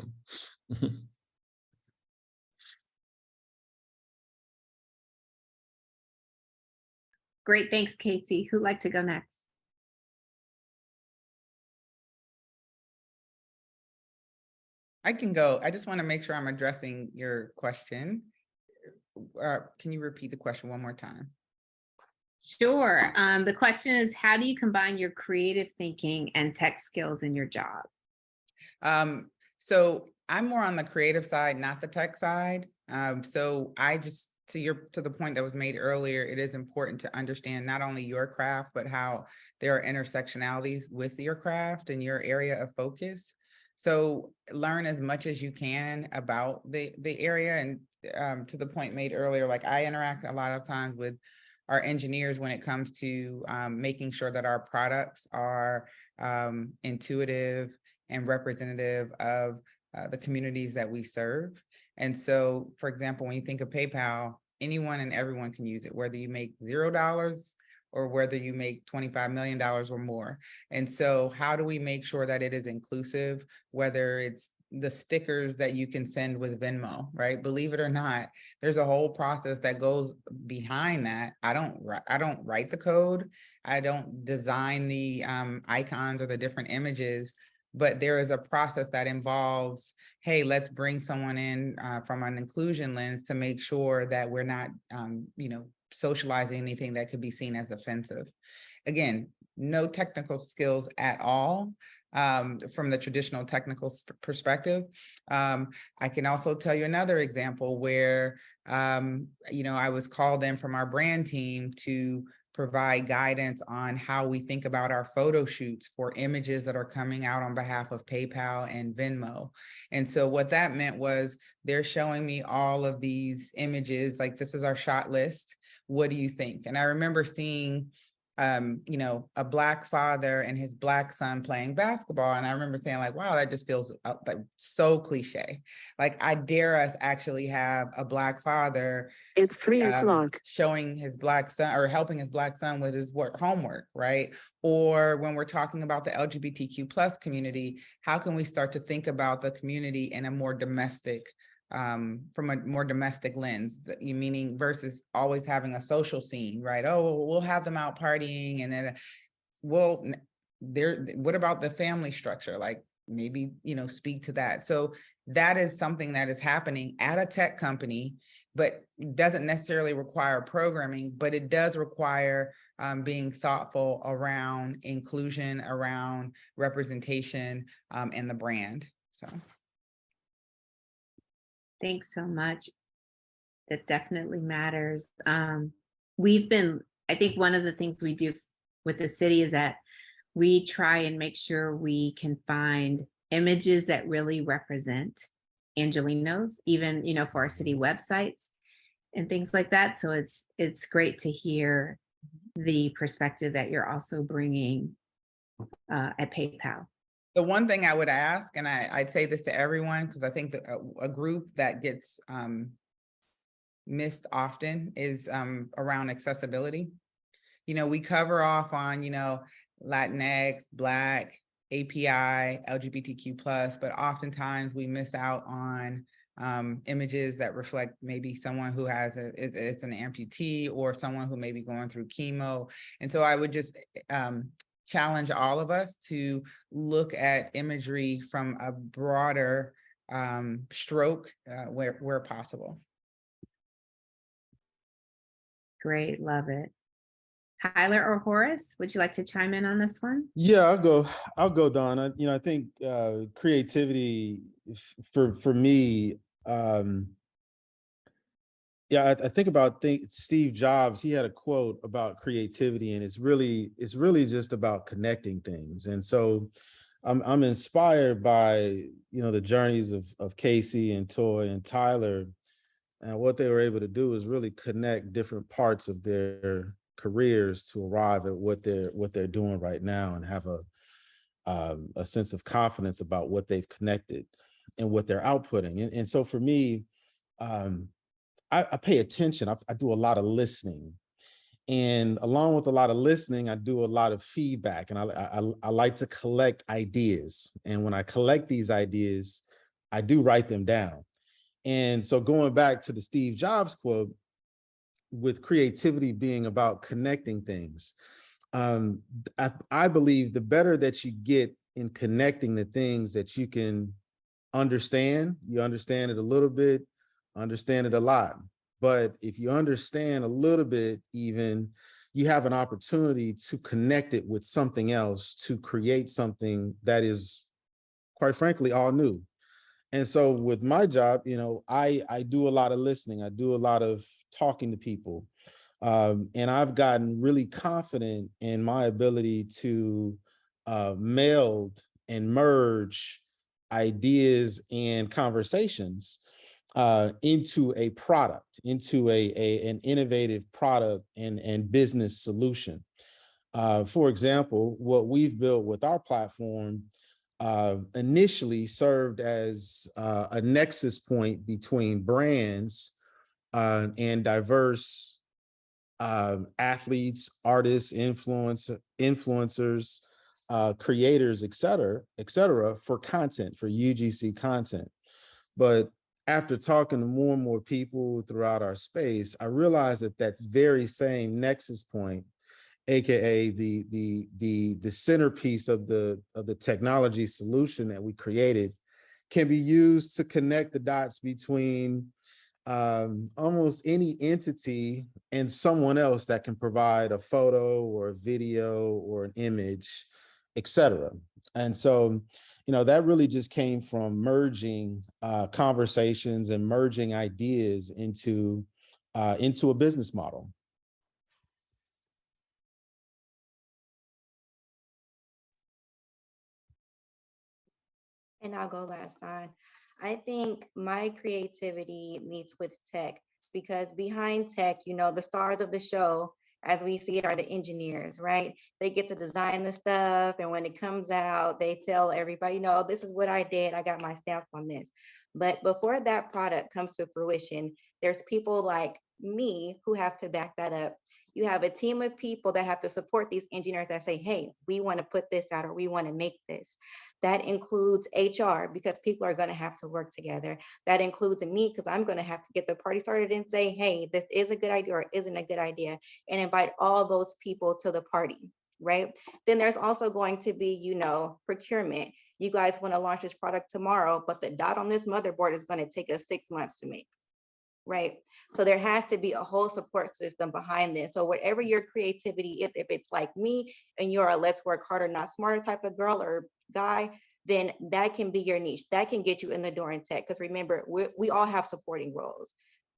Great, thanks, Casey. Who'd like to go next? I can go. I just want to make sure I'm addressing your question. Can you repeat the question one more time? Sure. The question is, how do you combine your creative thinking and tech skills in your job? So I'm more on the creative side, not the tech side. So I just, to the point that was made earlier, it is important to understand not only your craft, but how there are intersectionalities with your craft and your area of focus. So learn as much as you can about the area. And to the point made earlier, like I interact a lot of times with our engineers when it comes to making sure that our products are intuitive and representative of the communities that we serve. And so, for example, when you think of PayPal, anyone and everyone can use it, whether you make $0 or whether you make $25 million or more. And so how do we make sure that it is inclusive, whether it's the stickers that you can send with Venmo, right? Believe it or not, there's a whole process that goes behind that. I don't write the code. I don't design the icons or the different images, but there is a process that involves, hey, let's bring someone in from an inclusion lens to make sure that we're not, you know, socializing anything that could be seen as offensive. Again, no technical skills at all from the traditional technical perspective. I can also tell you another example where, you know, I was called in from our brand team to provide guidance on how we think about our photo shoots for images that are coming out on behalf of PayPal and Venmo. And so what that meant was they're showing me all of these images, like this is our shot list. What do you think? And I remember seeing you know, a Black father and his Black son playing basketball. And I remember saying like, wow, that just feels like so cliche. Like I dare us actually have a Black father. It's 3 o'clock. Showing his Black son or helping his Black son with his homework, right? Or when we're talking about the LGBTQ plus community, how can we start to think about the community in a more domestic from a more domestic lens, meaning versus always having a social scene, right? Oh, we'll have them out partying and then, well, what about the family structure? Like maybe, you know, speak to that. So that is something that is happening at a tech company, but doesn't necessarily require programming, but it does require being thoughtful around inclusion, around representation, and the brand, so. Thanks so much. That definitely matters. I think one of the things we do with the city is that we try and make sure we can find images that really represent Angelenos, even, you know, for our city websites and things like that. So it's great to hear the perspective that you're also bringing at PayPal. The one thing I would ask, and I'd say this to everyone, because I think that a group that gets missed often is around accessibility. You know, we cover off on, you know, Latinx, Black, API, LGBTQ+, but oftentimes we miss out on images that reflect maybe someone who has is an amputee or someone who may be going through chemo. And so I would just challenge all of us to look at imagery from a broader stroke where possible. Great, love it. Tyler or Horace, would you like to chime in on this one? Yeah, I'll go, Don. I think creativity for me, yeah, I think about Steve Jobs. He had a quote about creativity, and it's really just about connecting things. And so I'm inspired by the journeys of Casey and Toy and Tyler, and what they were able to do is really connect different parts of their careers to arrive at what they're doing right now, and have a sense of confidence about what they've connected and what they're outputting. And so for me, I pay attention. I do a lot of listening, and along with a lot of listening, I do a lot of feedback, and I like to collect ideas. And when I collect these ideas, I do write them down. And so going back to the Steve Jobs quote, with creativity being about connecting things, I believe the better that you get in connecting the things that you can understand, you understand it a little bit, understand it a lot. But if you understand a little bit, even, you have an opportunity to connect it with something else to create something that is, quite frankly, all new. And so with my job, I do a lot of listening. I do a lot of talking to people. And I've gotten really confident in my ability to meld and merge ideas and conversations into a product, into an innovative product and business solution. For example, what we've built with our platform initially served as a nexus point between brands and diverse athletes, artists, influencers, creators, et cetera, for content, for UGC content. But after talking to more and more people throughout our space, I realized that very same nexus point, aka the centerpiece of the technology solution that we created, can be used to connect the dots between almost any entity and someone else that can provide a photo or a video or an image, etc. And so, that really just came from merging conversations and merging ideas into a business model. And I'll go last on. I think my creativity meets with tech, because behind tech, the stars of the show, as we see it, are the engineers, right? They get to design the stuff. And when it comes out, they tell everybody, this is what I did. I got my stamp on this. But before that product comes to fruition, there's people like me who have to back that up. You have a team of people that have to support these engineers that say, hey, we want to put this out, or we want to make this. That includes HR, because people are going to have to work together. That includes me, because I'm going to have to get the party started and say, hey, this is a good idea or isn't a good idea, and invite all those people to the party, right? Then there's also going to be, procurement. You guys want to launch this product tomorrow, but the dot on this motherboard is going to take us 6 months to make. Right. So there has to be a whole support system behind this. So whatever your creativity is, if it's like me and you're a let's work harder, not smarter type of girl or guy, then that can be your niche. That can get you in the door in tech. Because remember, we all have supporting roles.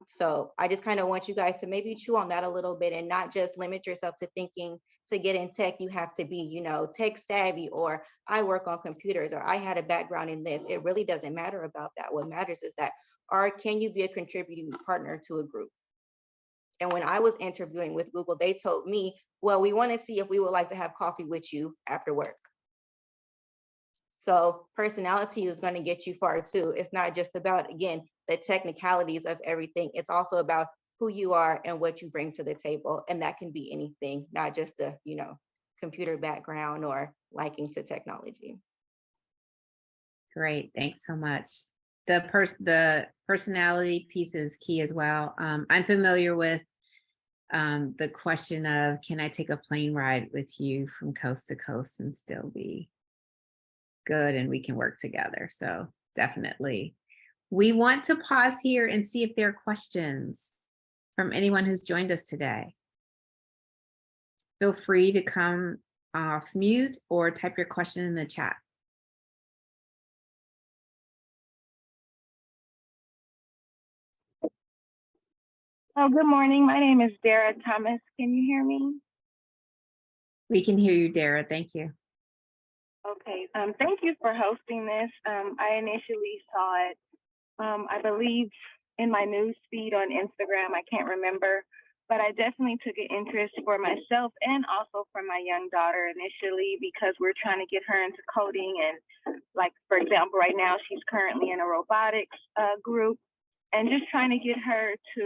So I just kind of want you guys to maybe chew on that a little bit, and not just limit yourself to thinking to get in tech, you have to be, tech savvy, or I work on computers, or I had a background in this. It really doesn't matter about that. What matters is that, or can you be a contributing partner to a group? And when I was interviewing with Google, they told me, well, we want to see if we would like to have coffee with you after work. So personality is going to get you far too. It's not just about, again, the technicalities of everything. It's also about who you are and what you bring to the table. And that can be anything, not just a, computer background or liking to technology. Great, thanks so much. The personality piece is key as well. I'm familiar with the question of, can I take a plane ride with you from coast to coast and still be good and we can work together? So definitely. We want to pause here and see if there are questions. from anyone who's joined us today? Feel free to come off mute or type your question in the chat. Oh, good morning. My name is Dara Thomas. Can you hear me? We can hear you, Dara. Thank you. Okay. Thank you for hosting this. I initially saw it, I believe, in my news feed on Instagram. I can't remember, but I definitely took an interest for myself and also for my young daughter initially because we're trying to get her into coding. And like, for example, right now she's currently in a robotics group. And just trying to get her to,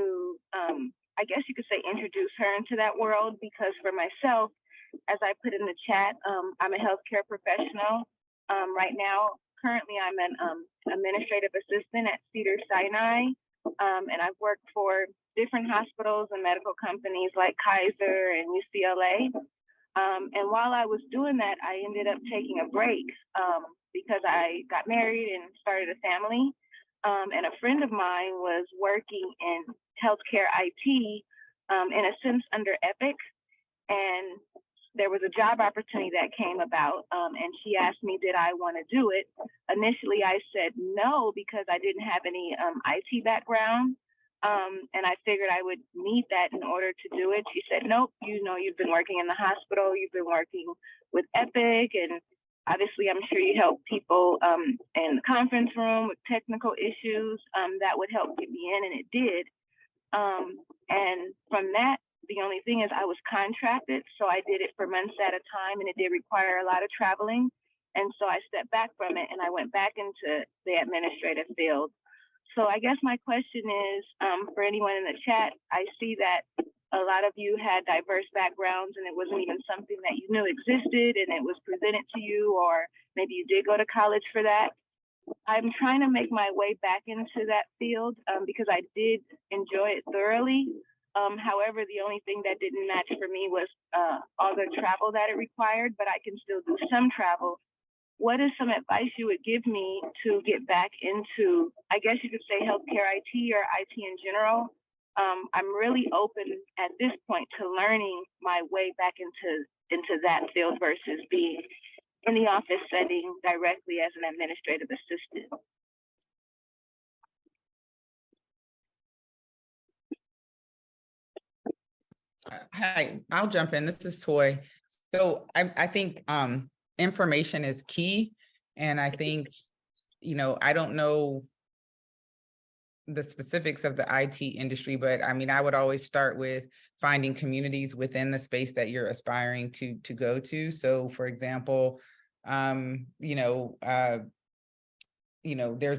I guess you could say, introduce her into that world, because for myself, as I put in the chat, I'm a healthcare professional. Right now, currently, I'm an administrative assistant at Cedars-Sinai, and I've worked for different hospitals and medical companies like Kaiser and UCLA. And while I was doing that, I ended up taking a break because I got married and started a family. And a friend of mine was working in healthcare IT, in a sense under Epic. And there was a job opportunity that came about, and she asked me, did I want to do it? Initially, I said no, because I didn't have any IT background. And I figured I would need that in order to do it. She said, nope, you know, you've been working in the hospital, you've been working with Epic, and obviously, I'm sure you help people in the conference room with technical issues. That would help get me in, and it did. And from that, the only thing is I was contracted, so I did it for months at a time, and it did require a lot of traveling. And so I stepped back from it, and I went back into the administrative field. So I guess my question is, for anyone in the chat, I see that a lot of you had diverse backgrounds and it wasn't even something that you knew existed and it was presented to you, or maybe you did go to college for that. I'm trying to make my way back into that field because I did enjoy it thoroughly. However, the only thing that didn't match for me was all the travel that it required, but I can still do some travel. What is some advice you would give me to get back into, I guess you could say, healthcare IT or IT in general? I'm really open at this point to learning my way back into that field versus being in the office setting directly as an administrative assistant. Hi, I'll jump in. This is Toy. So I think information is key. And I think, you know, I don't know the specifics of the IT industry, but I mean, I would always start with finding communities within the space that you're aspiring to go to. So for example, there's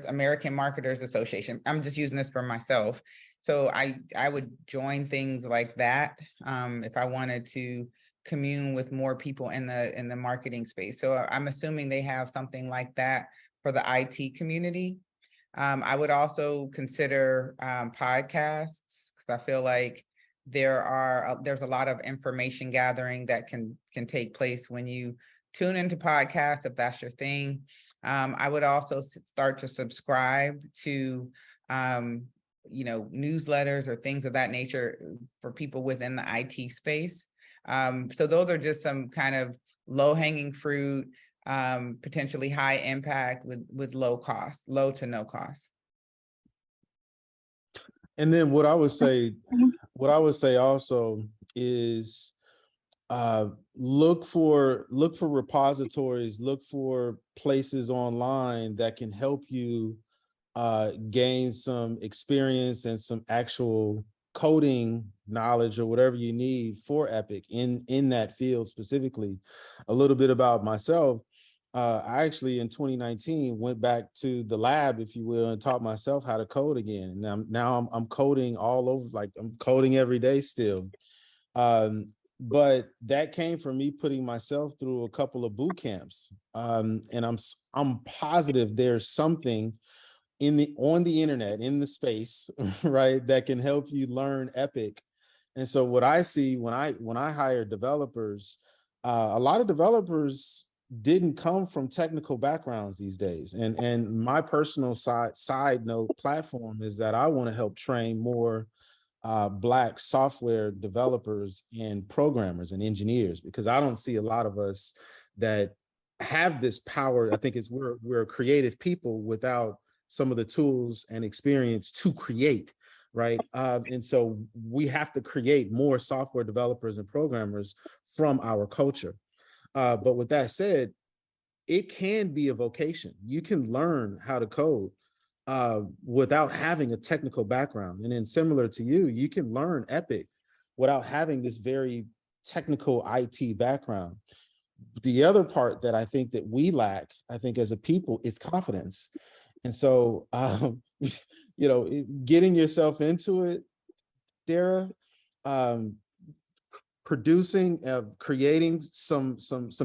American Marketers Association. I'm just using this for myself. So I would join things like that if I wanted to commune with more people in the marketing space. So I'm assuming they have something like that for the IT community. I would also consider podcasts, because I feel like there's a lot of information gathering that can take place when you tune into podcasts, if that's your thing. I would also start to subscribe to newsletters or things of that nature for people within the IT space. So those are just some kind of low-hanging fruit, potentially high impact with low to no cost. And then what I would say also is look for repositories, look for places online that can help you gain some experience and some actual coding knowledge or whatever you need for Epic in that field specifically. A little bit about myself. I actually in 2019 went back to the lab, if you will, and taught myself how to code again. And now I'm coding all over, like I'm coding every day still. But that came from me putting myself through a couple of boot camps. And I'm positive there's something on the internet, in the space, right, that can help you learn Epic. And so what I see when I hire developers, a lot of developers didn't come from technical backgrounds these days. And my personal side note platform is that I want to help train more Black software developers and programmers and engineers, because I don't see a lot of us that have this power. I think it's we're creative people without some of the tools and experience to create, right? And so we have to create more software developers and programmers from our culture. But with that said, it can be a vocation. You can learn how to code without having a technical background. And then similar to you, you can learn Epic without having this very technical IT background. The other part that I think that we lack, I think as a people, is confidence. And so, you know, getting yourself into it, Dara, producing, creating some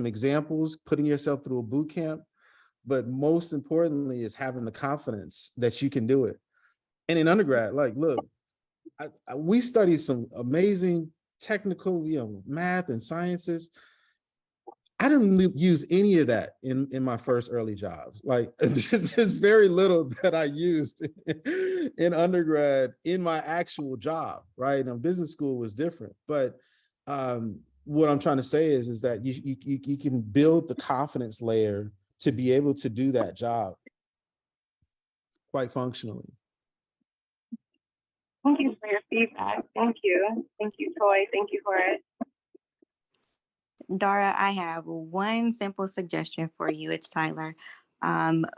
examples, putting yourself through a boot camp, but most importantly is having the confidence that you can do it. And in undergrad, like, look, we studied some amazing technical, you know, math and sciences. I didn't use any of that in my first early jobs. Like, there's very little that I used in undergrad in my actual job, right? Now, business school was different, but what I'm trying to say is that you can build the confidence layer to be able to do that job quite functionally. Thank you for your feedback. Thank you. Thank you, Toy. Thank you for it. Dara, I have one simple suggestion for you. It's Tyler.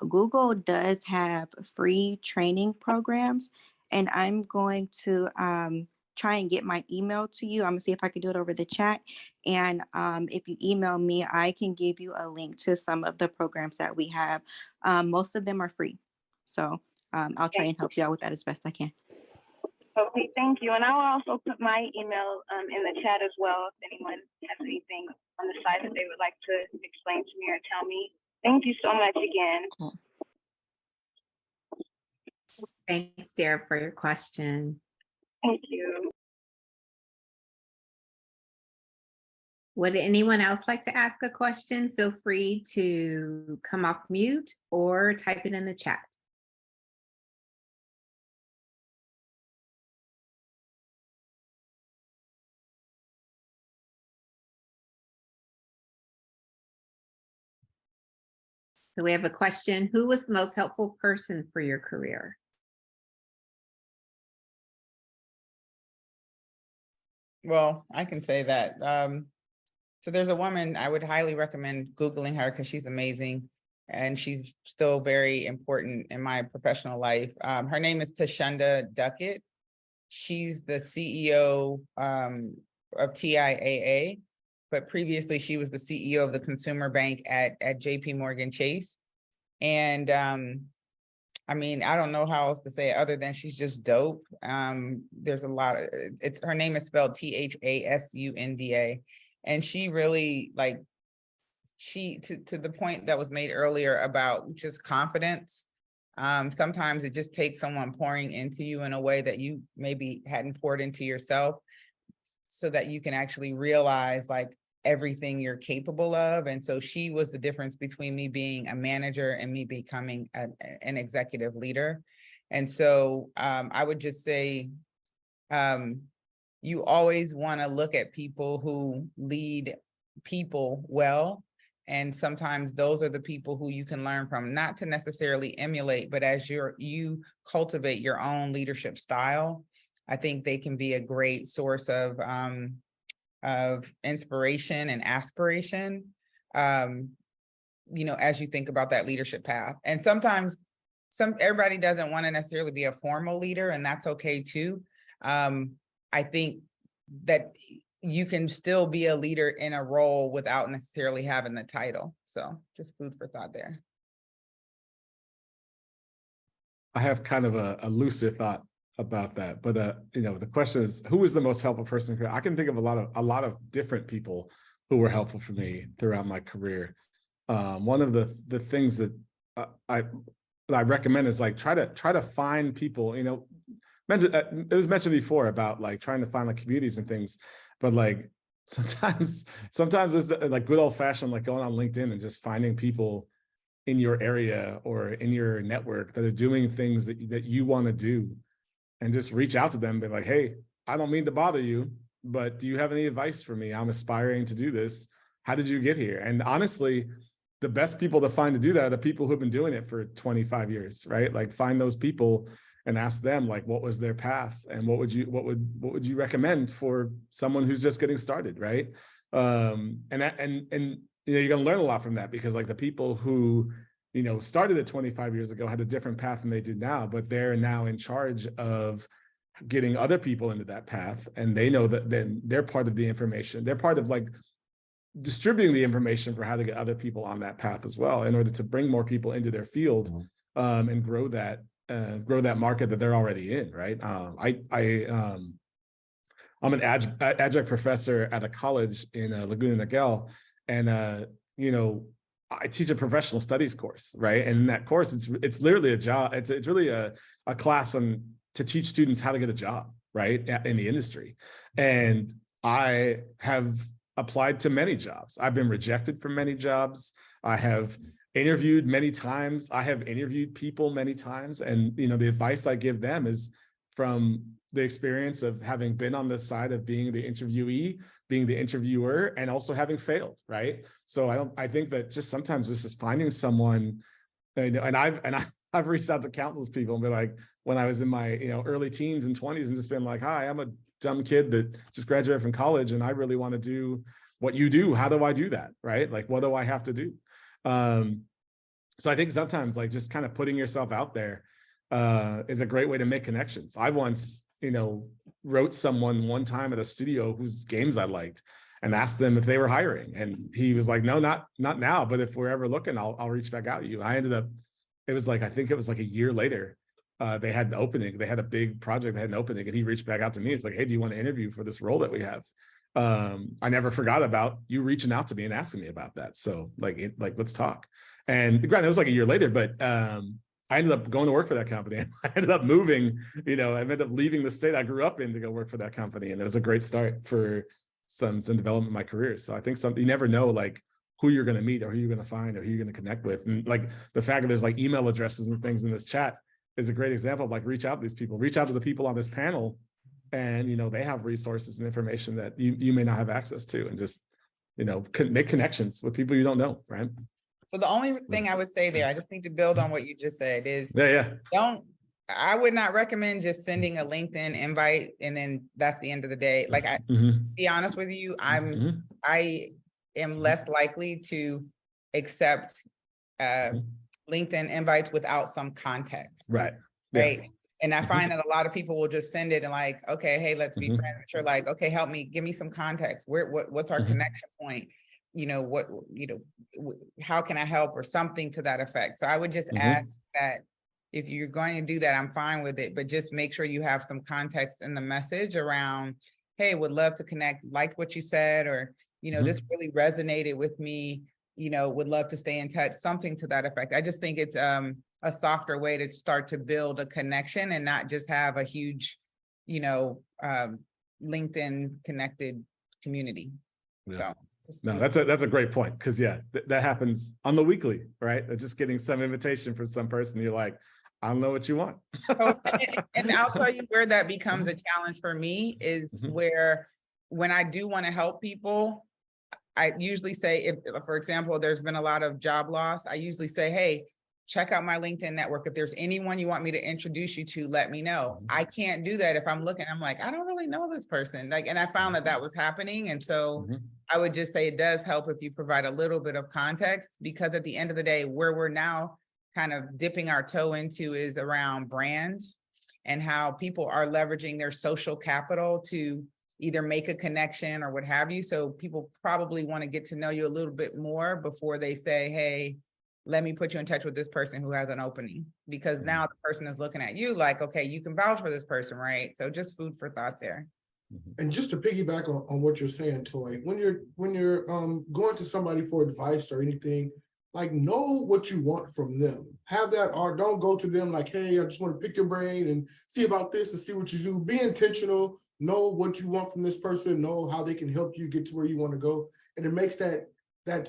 Google does have free training programs, and I'm going to try and get my email to you. I'm gonna see if I can do it over the chat. And if you email me, I can give you a link to some of the programs that we have. Most of them are free. So I'll try and help you out with that as best I can. Okay, thank you. And I'll also put my email in the chat as well if anyone has anything on the side that they would like to explain to me or tell me. Thank you so much again. Thanks, Dara, for your question. Thank you. Would anyone else like to ask a question? Feel free to come off mute or type it in the chat. So we have a question. Who was the most helpful person for your career? Well, I can say that. So there's a woman, I would highly recommend Googling her because she's amazing and she's still very important in my professional life. Her name is Tashunda Duckett. She's the CEO of TIAA, but previously she was the CEO of the consumer bank at JP Morgan Chase. And I mean, I don't know how else to say it other than she's just dope. There's a lot of, her name is spelled THASUNDA. And she really, like, to the point that was made earlier about just confidence. Sometimes it just takes someone pouring into you in a way that you maybe hadn't poured into yourself, so that you can actually realize like everything you're capable of. And so she was the difference between me being a manager and me becoming an executive leader. And so I would just say, you always want to look at people who lead people well. And sometimes those are the people who you can learn from, not to necessarily emulate, but as you cultivate your own leadership style, I think they can be a great source of inspiration and aspiration, you know, as you think about that leadership path. And sometimes everybody doesn't want to necessarily be a formal leader, and that's okay too. I think that you can still be a leader in a role without necessarily having the title. So just food for thought there. I have kind of a lucid thought about that, but you know, the question is, who is the most helpful person? I can think of a lot of different people who were helpful for me throughout my career. One of the things that I recommend is like try to find people. You know, it was mentioned before about like trying to find like communities and things, but like sometimes it's like good old fashioned like going on LinkedIn and just finding people in your area or in your network that are doing things that you want to do, and just reach out to them and be like, hey, I don't mean to bother you, but do you have any advice for me? I'm aspiring to do this. How did you get here? And honestly, the best people to find to do that are the people who've been doing it for 25 years, right? Like find those people and ask them like, what was their path and what would you recommend for someone who's just getting started, right? And you know, you're gonna learn a lot from that, because like the people who, you know, started it 25 years ago had a different path than they do now, but they're now in charge of getting other people into that path, and they know that then they're part of the information. They're part of like distributing the information for how to get other people on that path as well, in order to bring more people into their field, and grow that market that they're already in, right? I'm an adjunct professor at a college in Laguna Niguel, and you know, I teach a professional studies course, right? And in that course, it's literally a job. It's really a class on to teach students how to get a job, right, in the industry. And I have applied to many jobs. I've been rejected from many jobs. I have interviewed many times. I have interviewed people many times. And, you know, the advice I give them is from the experience of having been on the side of being the interviewee, being the interviewer, and also having failed, right? So I think that just sometimes this is finding someone, and I've reached out to countless people and been like, when I was in my, you know, early teens and 20s, and just been like, hi, I'm a dumb kid that just graduated from college and I really want to do what you do. How do I do that? Right? Like, what do I have to do? So I think sometimes like just kind of putting yourself out there is a great way to make connections. I once, you know, wrote someone one time at a studio whose games I liked and asked them if they were hiring. And he was like, no, not now, but if we're ever looking, I'll reach back out to you. I ended up, it was like, I think it was like a year later, they had an opening. They had a big project, they had an opening, and he reached back out to me. It's like, hey, do you want to interview for this role that we have? I never forgot about you reaching out to me and asking me about that. So like, let's talk. And granted, it was like a year later, but I ended up going to work for that company. I ended up moving, you know, I ended up leaving the state I grew up in to go work for that company. And it was a great start for some development in my career. So I think you never know like who you're going to meet or who you're going to find or who you're going to connect with. And like the fact that there's like email addresses and things in this chat is a great example of like, reach out to these people, reach out to the people on this panel. And, you know, they have resources and information that you may not have access to, and just, you know, make connections with people you don't know, right? So the only thing I would say there, I just need to build on what you just said, is I would not recommend just sending a LinkedIn invite and then that's the end of the day. Like, be honest with you, I am less likely to accept LinkedIn invites without some context. Right. Right. Yeah. And I find that a lot of people will just send it and like, okay, hey, let's be friends. But you're like, okay, help me, give me some context. What's our connection point? You know, how can I help, or something to that effect. So I would just ask that if you're going to do that, I'm fine with it, but just make sure you have some context in the message around, hey, would love to connect, like what you said, or, you know, this really resonated with me, you know, would love to stay in touch, something to that effect. I just think it's a softer way to start to build a connection and not just have a huge, you know, LinkedIn connected community. Yeah. So no, that's a great point, because yeah, that happens on the weekly, right? Just getting some invitation from some person, you're like, I don't know what you want. And I'll tell you where that becomes a challenge for me is where, when I do want to help people, I usually say, if, for example, there's been a lot of job loss, I usually say, hey, check out my LinkedIn network. If there's anyone you want me to introduce you to, let me know. I can't do that if I'm looking, I'm like, I don't really know this person. Like, and I found that was happening. And so I would just say it does help if you provide a little bit of context, because at the end of the day, where we're now kind of dipping our toe into is around brands and how people are leveraging their social capital to either make a connection or what have you. So people probably want to get to know you a little bit more before they say, hey, let me put you in touch with this person who has an opening, because now the person is looking at you like, okay, you can vouch for this person, right? So just food for thought there. And just to piggyback on what you're saying, Toy, when you're going to somebody for advice or anything, like, know what you want from them. Have that, or don't go to them like, hey, I just want to pick your brain and see about this and see what you do. Be intentional, know what you want from this person, know how they can help you get to where you want to go. And it makes that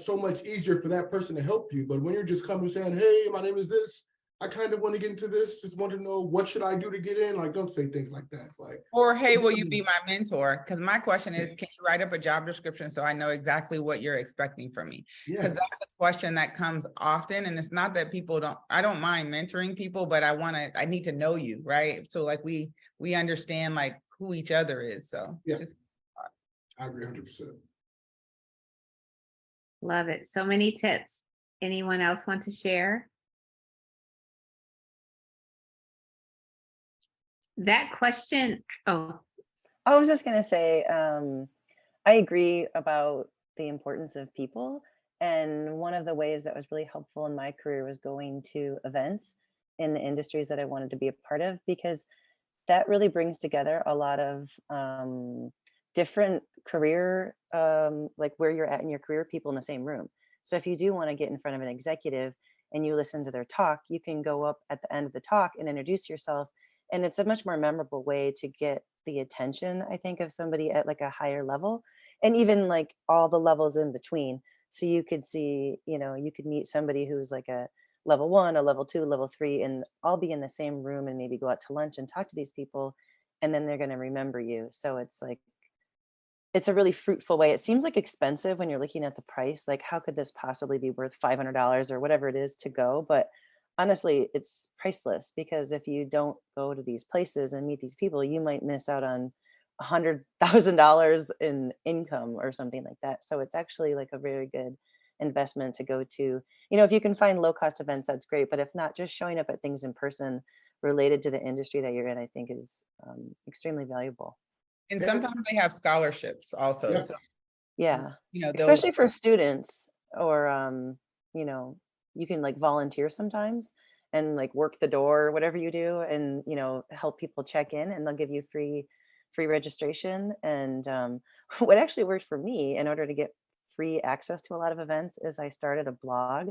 so much easier for that person to help you. But when you're just coming saying, hey, my name is this, I kind of want to get into this, just want to know what should I do to get in? Like, don't say things like that. Like, Or, hey, will you be my mentor? Because my question is, can you write up a job description so I know exactly what you're expecting from me? Because yes, that's a question that comes often. And it's not that I don't mind mentoring people, but I need to know you, right? So like we understand like who each other is. So Yeah. just I agree 100%. Love it. So many tips. Anyone else want to share? That question, oh, I was just gonna say, I agree about the importance of people. And one of the ways that was really helpful in my career was going to events in the industries that I wanted to be a part of, because that really brings together a lot of different career, like where you're at in your career, people in the same room. So if you do want to get in front of an executive and you listen to their talk, you can go up at the end of the talk and introduce yourself. And it's a much more memorable way to get the attention, I think, of somebody at like a higher level, and even like all the levels in between. So you could see, you could meet somebody who's like a level 1, a level 2, level 3, and all be in the same room and maybe go out to lunch and talk to these people, and then they're going to remember you. So it's like, it's a really fruitful way. It seems like expensive when you're looking at the price, like how could this possibly be worth $500 or whatever it is to go? But honestly, it's priceless, because if you don't go to these places and meet these people, you might miss out on $100,000 in income or something like that. So it's actually like a very good investment to go to. If you can find low cost events, that's great. But if not, just showing up at things in person related to the industry that you're in, I think is extremely valuable. and sometimes they have scholarships also. Yeah. So Yeah, those especially for students, or you can like volunteer sometimes and like work the door, whatever you do, and help people check in, and they'll give you free registration. And what actually worked for me in order to get free access to a lot of events is I started a blog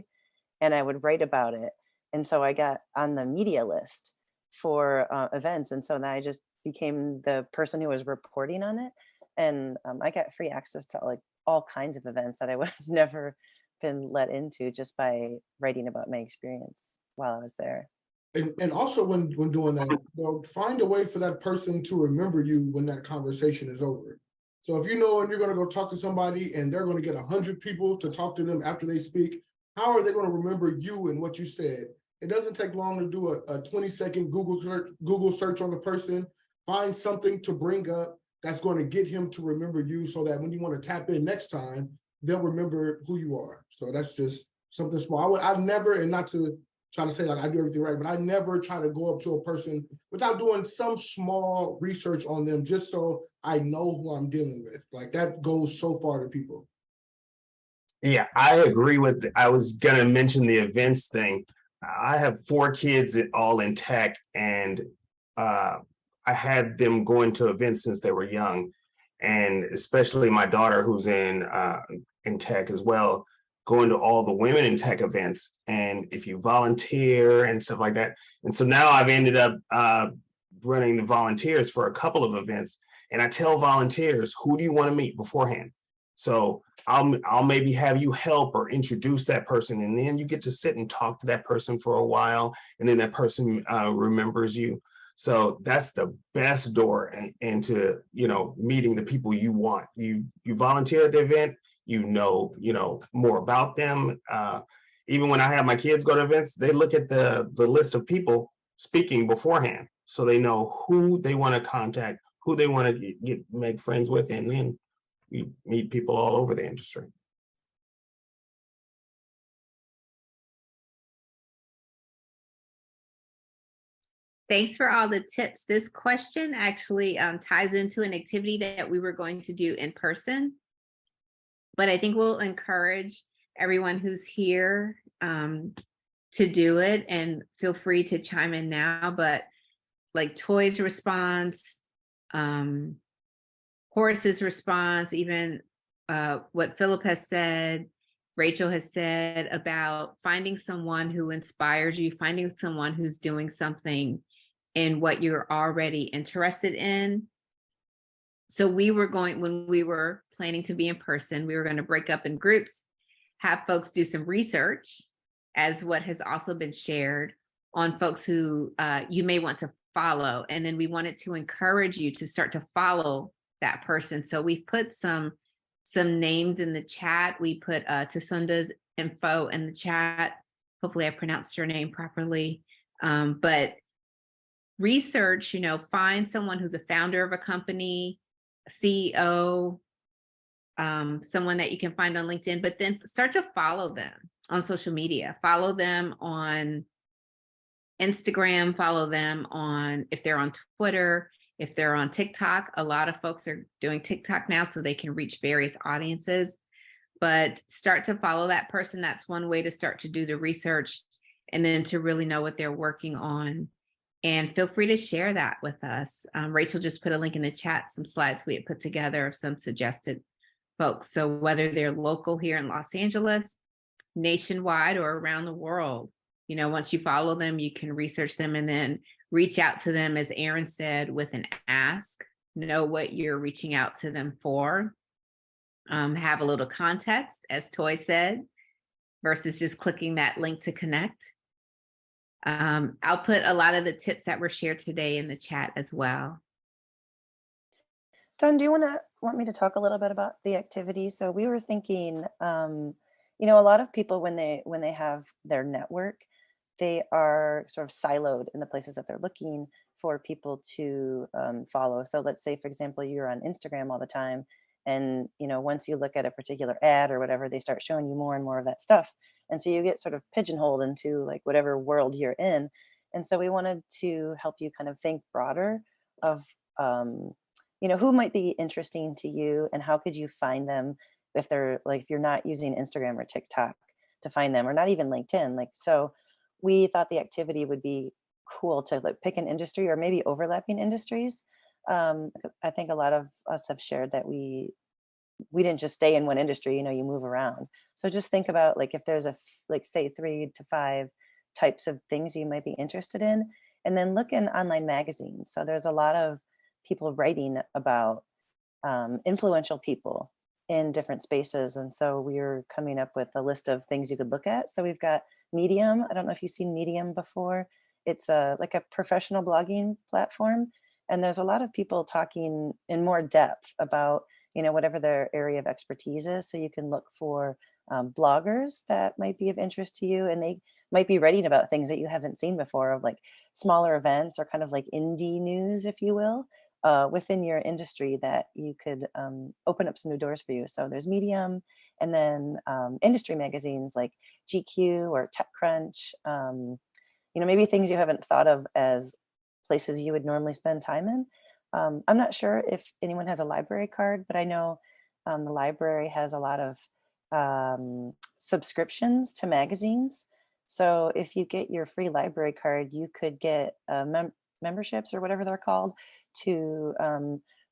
and I would write about it. And so I got on the media list for events. And so then I just became the person who was reporting on it. And I got free access to like all kinds of events that I would have never been let into just by writing about my experience while I was there. And also when doing that, find a way for that person to remember you when that conversation is over. So if you know and you're going to go talk to somebody and they're going to get 100 people to talk to them after they speak, how are they going to remember you and what you said? It doesn't take long to do a 20-second Google search on the person, find something to bring up that's going to get him to remember you, so that when you want to tap in next time, they'll remember who you are. So that's just something small. I never, and not to try to say like I do everything right, but I never try to go up to a person without doing some small research on them, just so I know who I'm dealing with. Like that goes so far to people. Yeah, I agree with, I was gonna mention the events thing. I have 4 kids all in tech, and I had them going to events since they were young, and especially my daughter who's in tech as well, going to all the women in tech events. And if you volunteer and stuff like that, and so now I've ended up running the volunteers for a couple of events, and I tell volunteers, who do you want to meet beforehand? So I'll maybe have you help or introduce that person, and then you get to sit and talk to that person for a while, and then that person remembers you. So that's the best door into meeting the people you want. You volunteer at the event, you know more about them. Even when I have my kids go to events, they look at the list of people speaking beforehand, so they know who they want to contact, who they want to make friends with, and then we meet people all over the industry. thanks for all the tips. This question actually ties into an activity that we were going to do in person, but I think we'll encourage everyone who's here to do it, and feel free to chime in now. But like Toy's response, Horace's response, even what Philip has said, Rachel has said about finding someone who inspires you, finding someone who's doing something in what you're already interested in. So when we were planning to be in person, we were going to break up in groups, have folks do some research, as what has also been shared, on folks who you may want to follow. And then we wanted to encourage you to start to follow that person. So we've put some names in the chat. We put Tasunda's info in the chat. Hopefully I pronounced your name properly. But research, find someone who's a founder of a company, a CEO, someone that you can find on LinkedIn, but then start to follow them on social media. Follow them on Instagram, follow them if they're on Twitter, if they're on TikTok. A lot of folks are doing TikTok now so they can reach various audiences, but start to follow that person. That's one way to start to do the research and then to really know what they're working on. And feel free to share that with us. Rachel just put a link in the chat, some slides we had put together of some suggested folks. So whether they're local here in Los Angeles, nationwide, or around the world, once you follow them, you can research them and then reach out to them, as Aaron said, with an ask. Know what you're reaching out to them for. Have a little context, as Toy said, versus just clicking that link to connect. I'll put a lot of the tips that were shared today in the chat as well. Don, do you want me to talk a little bit about the activity? So we were thinking, a lot of people when they have their network, they are sort of siloed in the places that they're looking for people to follow. So let's say, for example, you're on Instagram all the time, and once you look at a particular ad or whatever, they start showing you more and more of that stuff. And so you get sort of pigeonholed into like whatever world you're in. And so we wanted to help you kind of think broader of, who might be interesting to you and how could you find them if you're not using Instagram or TikTok to find them, or not even LinkedIn. So we thought the activity would be cool to pick an industry or maybe overlapping industries. I think a lot of us have shared that we didn't just stay in one industry, you move around. So just think about if there's say 3 to 5 types of things you might be interested in, and then look in online magazines. So there's a lot of people writing about influential people in different spaces. And so we're coming up with a list of things you could look at. So we've got Medium. I don't know if you've seen Medium before. It's a professional blogging platform. And there's a lot of people talking in more depth about whatever their area of expertise is. So you can look for bloggers that might be of interest to you, and they might be writing about things that you haven't seen before, of smaller events or kind of indie news, if you will, within your industry that you could open up some new doors for you. So there's Medium, and then industry magazines like GQ or TechCrunch, maybe things you haven't thought of as places you would normally spend time in. I'm not sure if anyone has a library card, but I know the library has a lot of subscriptions to magazines. So if you get your free library card, you could get memberships or whatever they're called to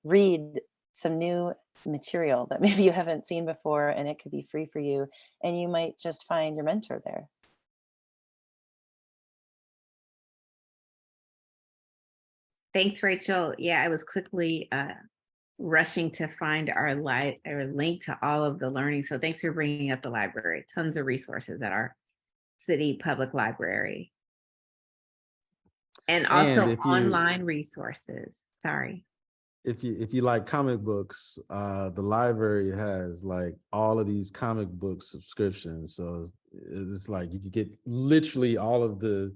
read some new material that maybe you haven't seen before, and it could be free for you. And you might just find your mentor there. Thanks, Rachel. Yeah, I was quickly rushing to find our link to all of the learning. So thanks for bringing up the library. Tons of resources at our city public library. And also online resources. Sorry. If you like comic books, the library has all of these comic book subscriptions. So it's you could get literally all of the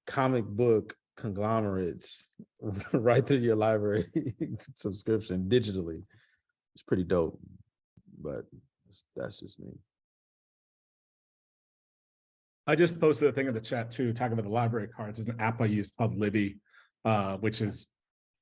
comic book conglomerates right through your library subscription digitally. It's pretty dope, but that's just me. I just posted a thing in the chat too, talking about the library cards. There's an app I use called Libby, which is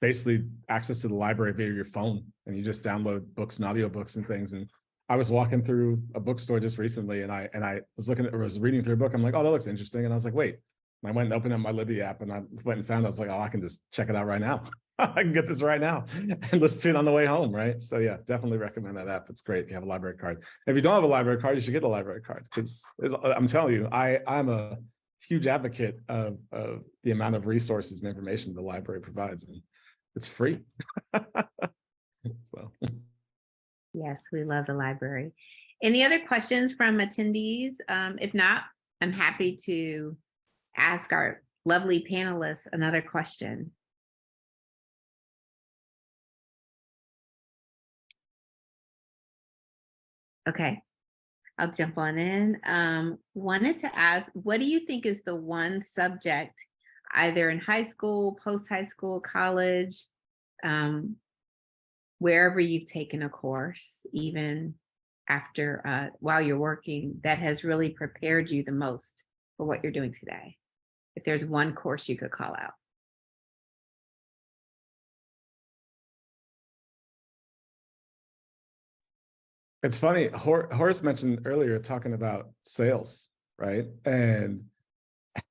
basically access to the library via your phone, and you just download books and audiobooks and things. And I was walking through a bookstore just recently, and I was reading through a book. I'm like, oh, that looks interesting. And I was like, wait. And I went and opened up my Libby app, and I went and found, I was like, oh, I can just check it out right now. I can get this right now and listen to it on the way home, right? So yeah, definitely recommend that app. It's great if you have a library card. If you don't have a library card, you should get a library card, because I'm telling you, I'm a huge advocate of the amount of resources and information the library provides, and it's free. So. Yes, we love the library. Any other questions from attendees? If not, I'm happy to ask our lovely panelists another question. Okay, I'll jump on in. Wanted to ask, what do you think is the one subject, either in high school, post-high school, college, wherever you've taken a course, even after while you're working, that has really prepared you the most for what you're doing today? If there's one course you could call out. It's funny, Horace mentioned earlier talking about sales, right? And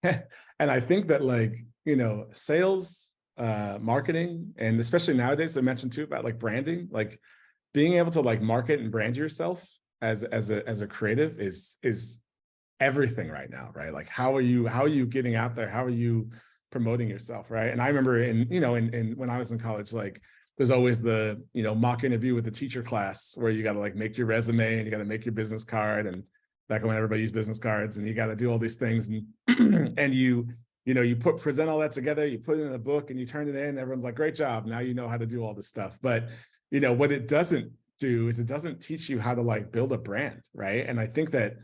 and I think that, like, you know, sales, marketing, and especially nowadays, I mentioned too about like branding, like being able to like market and brand yourself as a creative is everything right now, right? Like how are you getting out there? How are you promoting yourself, right? And I remember in when I was in college, like there's always the, you know, mock interview with the teacher class where you got to like make your resume and you got to make your business card, and back when everybody used business cards, and you got to do all these things, and and you know, you present all that together, you put it in a book and you turn it in, everyone's like, great job, now you know how to do all this stuff. But you know what it doesn't do is it doesn't teach you how to like build a brand, right? And I think that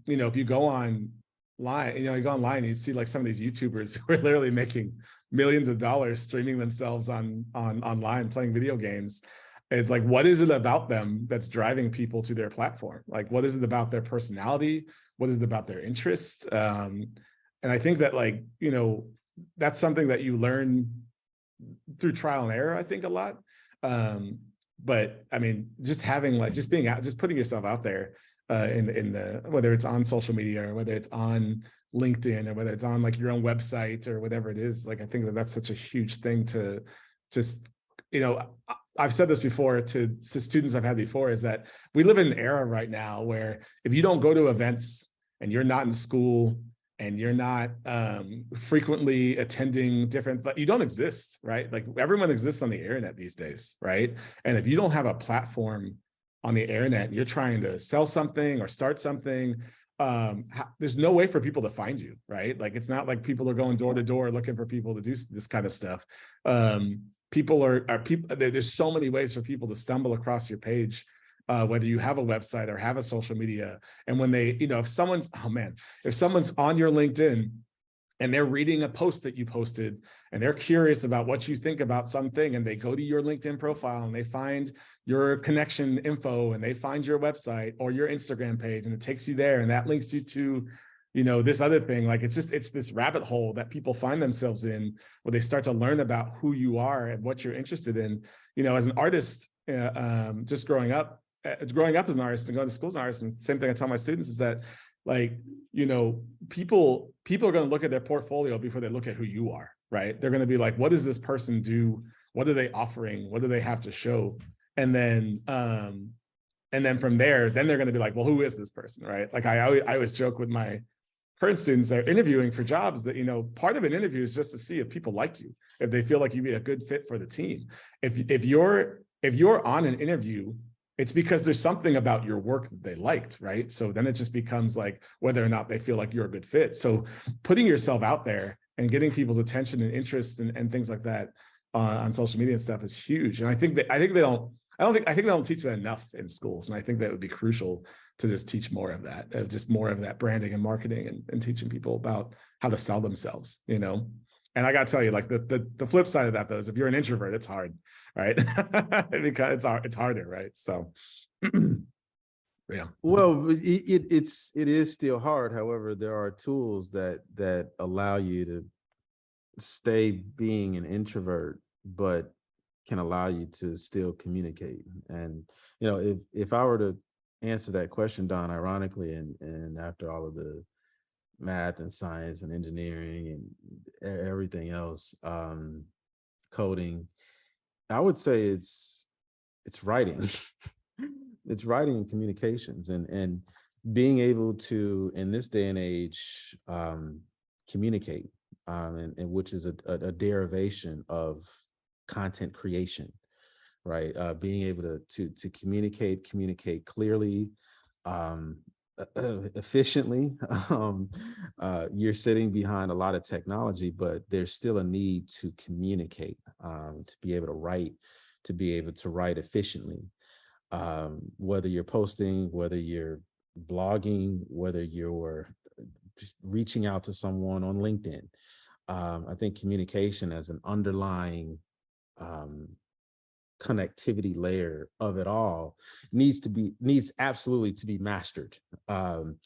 you know, if you go online, you know, you go online and you see like some of these YouTubers who are literally making millions of dollars streaming themselves online playing video games. It's like, what is it about them that's driving people to their platform? Like, what is it about their personality? What is it about their interests? And I think that, like, you know, that's something that you learn through trial and error, I think, a lot. But I mean, just having like, just being out, just putting yourself out there in the, whether it's on social media or whether it's on LinkedIn or whether it's on like your own website or whatever it is, like, I think that that's such a huge thing to just, you know, I've said this before to students I've had before, is that we live in an era right now where if you don't go to events and you're not in school and you're not frequently attending different, but you don't exist, right? Like everyone exists on the internet these days, right? And if you don't have a platform on the internet, you're trying to sell something or start something, there's no way for people to find you, right? Like, it's not like people are going door to door looking for people to do this kind of stuff. People there's so many ways for people to stumble across your page, whether you have a website or have a social media. And when they, you know, if someone's on your LinkedIn and they're reading a post that you posted and they're curious about what you think about something, and they go to your LinkedIn profile and they find your connection info and they find your website or your Instagram page, and it takes you there and that links you to, you know, this other thing. Like, it's this rabbit hole that people find themselves in, where they start to learn about who you are and what you're interested in. You know, as an artist, just growing up as an artist and going to school as an artist, and same thing I tell my students is that, like, you know, people are going to look at their portfolio before they look at who you are, right? They're going to be like, what does this person do? What are they offering? What do they have to show? And then from there, then they're going to be like, well, who is this person, right? Like, I always joke with my current students that are interviewing for jobs that, you know, part of an interview is just to see if people like you, if they feel like you'd be a good fit for the team. If you're on an interview, it's because there's something about your work that they liked, right? So then it just becomes like whether or not they feel like you're a good fit. So putting yourself out there and getting people's attention and interest and things like that on social media and stuff is huge. And I think they don't teach that enough in schools. And I think that would be crucial to just teach more of that, just more of that branding and marketing and teaching people about how to sell themselves, you know? And I got to tell you, like, the flip side of that, though, is if you're an introvert, it's hard, right? Because it's harder, right? So, yeah. Well, it is still hard. However, there are tools that allow you to stay being an introvert, but can allow you to still communicate. And, you know, if I were to answer that question, Don, ironically, and after all of the math and science and engineering and everything else, coding, I would say it's writing. It's writing and communications, and being able to, in this day and age, communicate, and which is a derivation of content creation, right? Being able to communicate clearly, efficiently. You're sitting behind a lot of technology, but there's still a need to communicate, to be able to write efficiently. Whether you're posting, whether you're blogging, whether you're just reaching out to someone on LinkedIn. I think communication as an underlying um, connectivity layer of it all needs absolutely to be mastered. And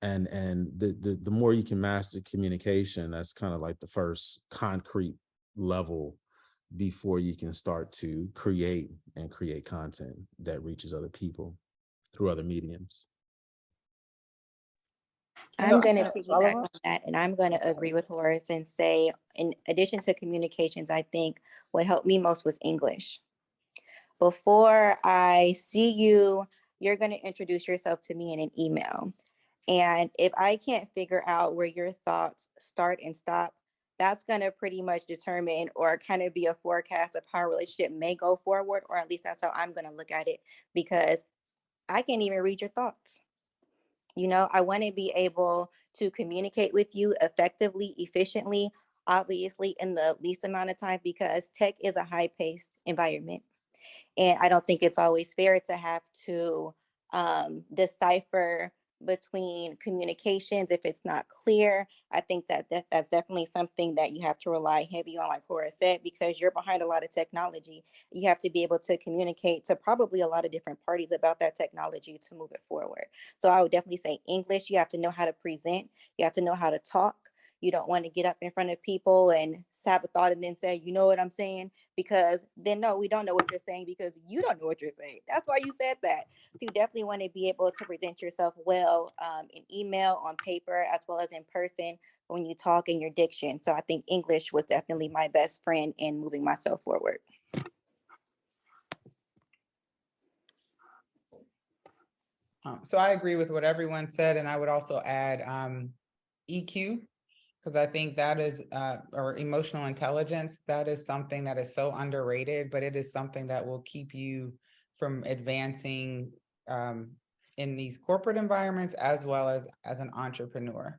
the more you can master communication, that's kind of like the first concrete level before you can start to create content that reaches other people through other mediums. I'm going to Yeah, piggyback follow on up. that, and I'm going to agree with Horace and say, in addition to communications, I think what helped me most was English. Before I see you, you're going to introduce yourself to me in an email. And if I can't figure out where your thoughts start and stop, that's going to pretty much determine or kind of be a forecast of how a relationship may go forward, or at least that's how I'm going to look at it, because I can't even read your thoughts. You know, I want to be able to communicate with you effectively, efficiently, obviously in the least amount of time, because tech is a high-paced environment. And I don't think it's always fair to have to decipher between communications if it's not clear. I think that's definitely something that you have to rely heavy on, like Horace said, because you're behind a lot of technology. You have to be able to communicate to probably a lot of different parties about that technology to move it forward. So I would definitely say English. You have to know how to present. You have to know how to talk. You don't want to get up in front of people and have a thought and then say, you know what I'm saying? Because then no, we don't know what you're saying because you don't know what you're saying. That's why you said that. So you definitely want to be able to present yourself well in email, on paper, as well as in person when you talk in your diction. So I think English was definitely my best friend in moving myself forward. So I agree with what everyone said, and I would also add EQ, because I think that is, or emotional intelligence, that is something that is so underrated, but it is something that will keep you from advancing in these corporate environments as well as an entrepreneur.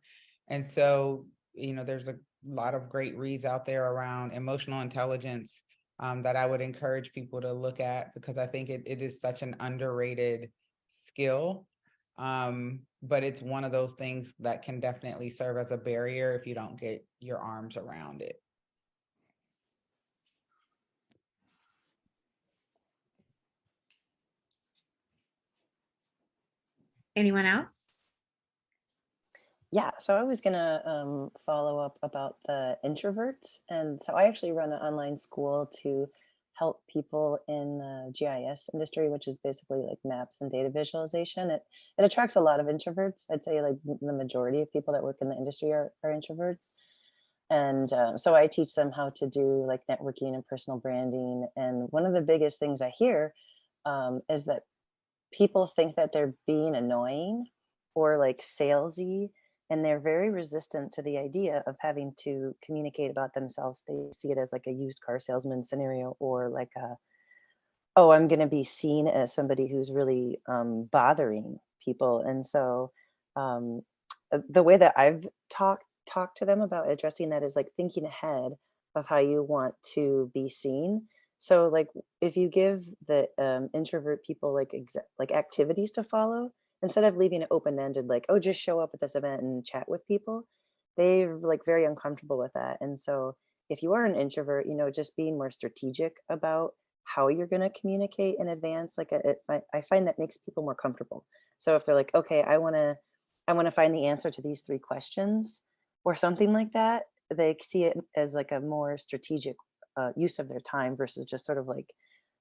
And so, you know, there's a lot of great reads out there around emotional intelligence that I would encourage people to look at, because I think it is such an underrated skill. But it's one of those things that can definitely serve as a barrier if you don't get your arms around it. Anyone else? Yeah, so I was gonna follow up about the introverts. And so I actually run an online school to help people in the GIS industry, which is basically like maps and data visualization. It attracts a lot of introverts. I'd say like the majority of people that work in the industry are introverts. And so I teach them how to do like networking and personal branding. And one of the biggest things I hear is that people think that they're being annoying or like salesy, and they're very resistant to the idea of having to communicate about themselves. They see it as like a used car salesman scenario, or like oh, I'm going to be seen as somebody who's really bothering people. And so um, the way that I've talked to them about addressing that is like thinking ahead of how you want to be seen. So like if you give the introvert people like like activities to follow, instead of leaving it open-ended, like, oh, just show up at this event and chat with people, they're like very uncomfortable with that. And so if you are an introvert, you know, just being more strategic about how you're going to communicate in advance, like I find that makes people more comfortable. So if they're like, okay, I want to find the answer to these 3 questions or something like that, they see it as like a more strategic use of their time versus just sort of like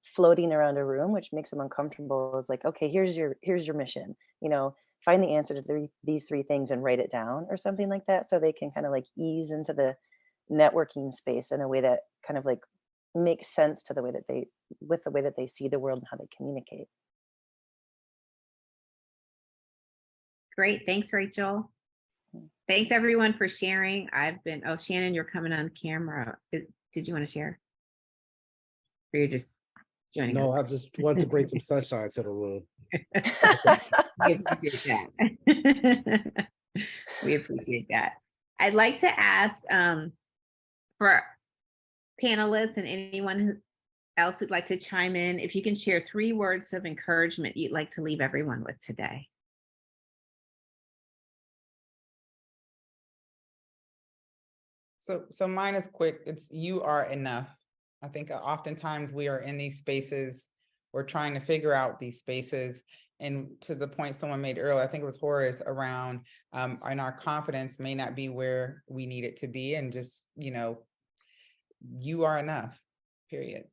floating around a room, which makes them uncomfortable. It's like, okay, here's your mission, you know, find the answer to these 3 things and write it down or something like that, so they can kind of like ease into the networking space in a way that kind of like makes sense to the way that they see the world and how they communicate. Great. Thanks, Rachel. Thanks everyone for sharing. Oh, Shannon, you're coming on camera. Did you want to share? Or you're just joining No, us. I just want to bring some sunshine to the room. We appreciate that. We appreciate that. I'd like to ask for panelists and anyone else who'd like to chime in, if you can share 3 words of encouragement you'd like to leave everyone with today. So mine is quick. It's you are enough. I think oftentimes we are in these spaces, we're trying to figure out these spaces. And to the point someone made earlier, I think it was Horace, around and our confidence may not be where we need it to be. And just, you are enough, period.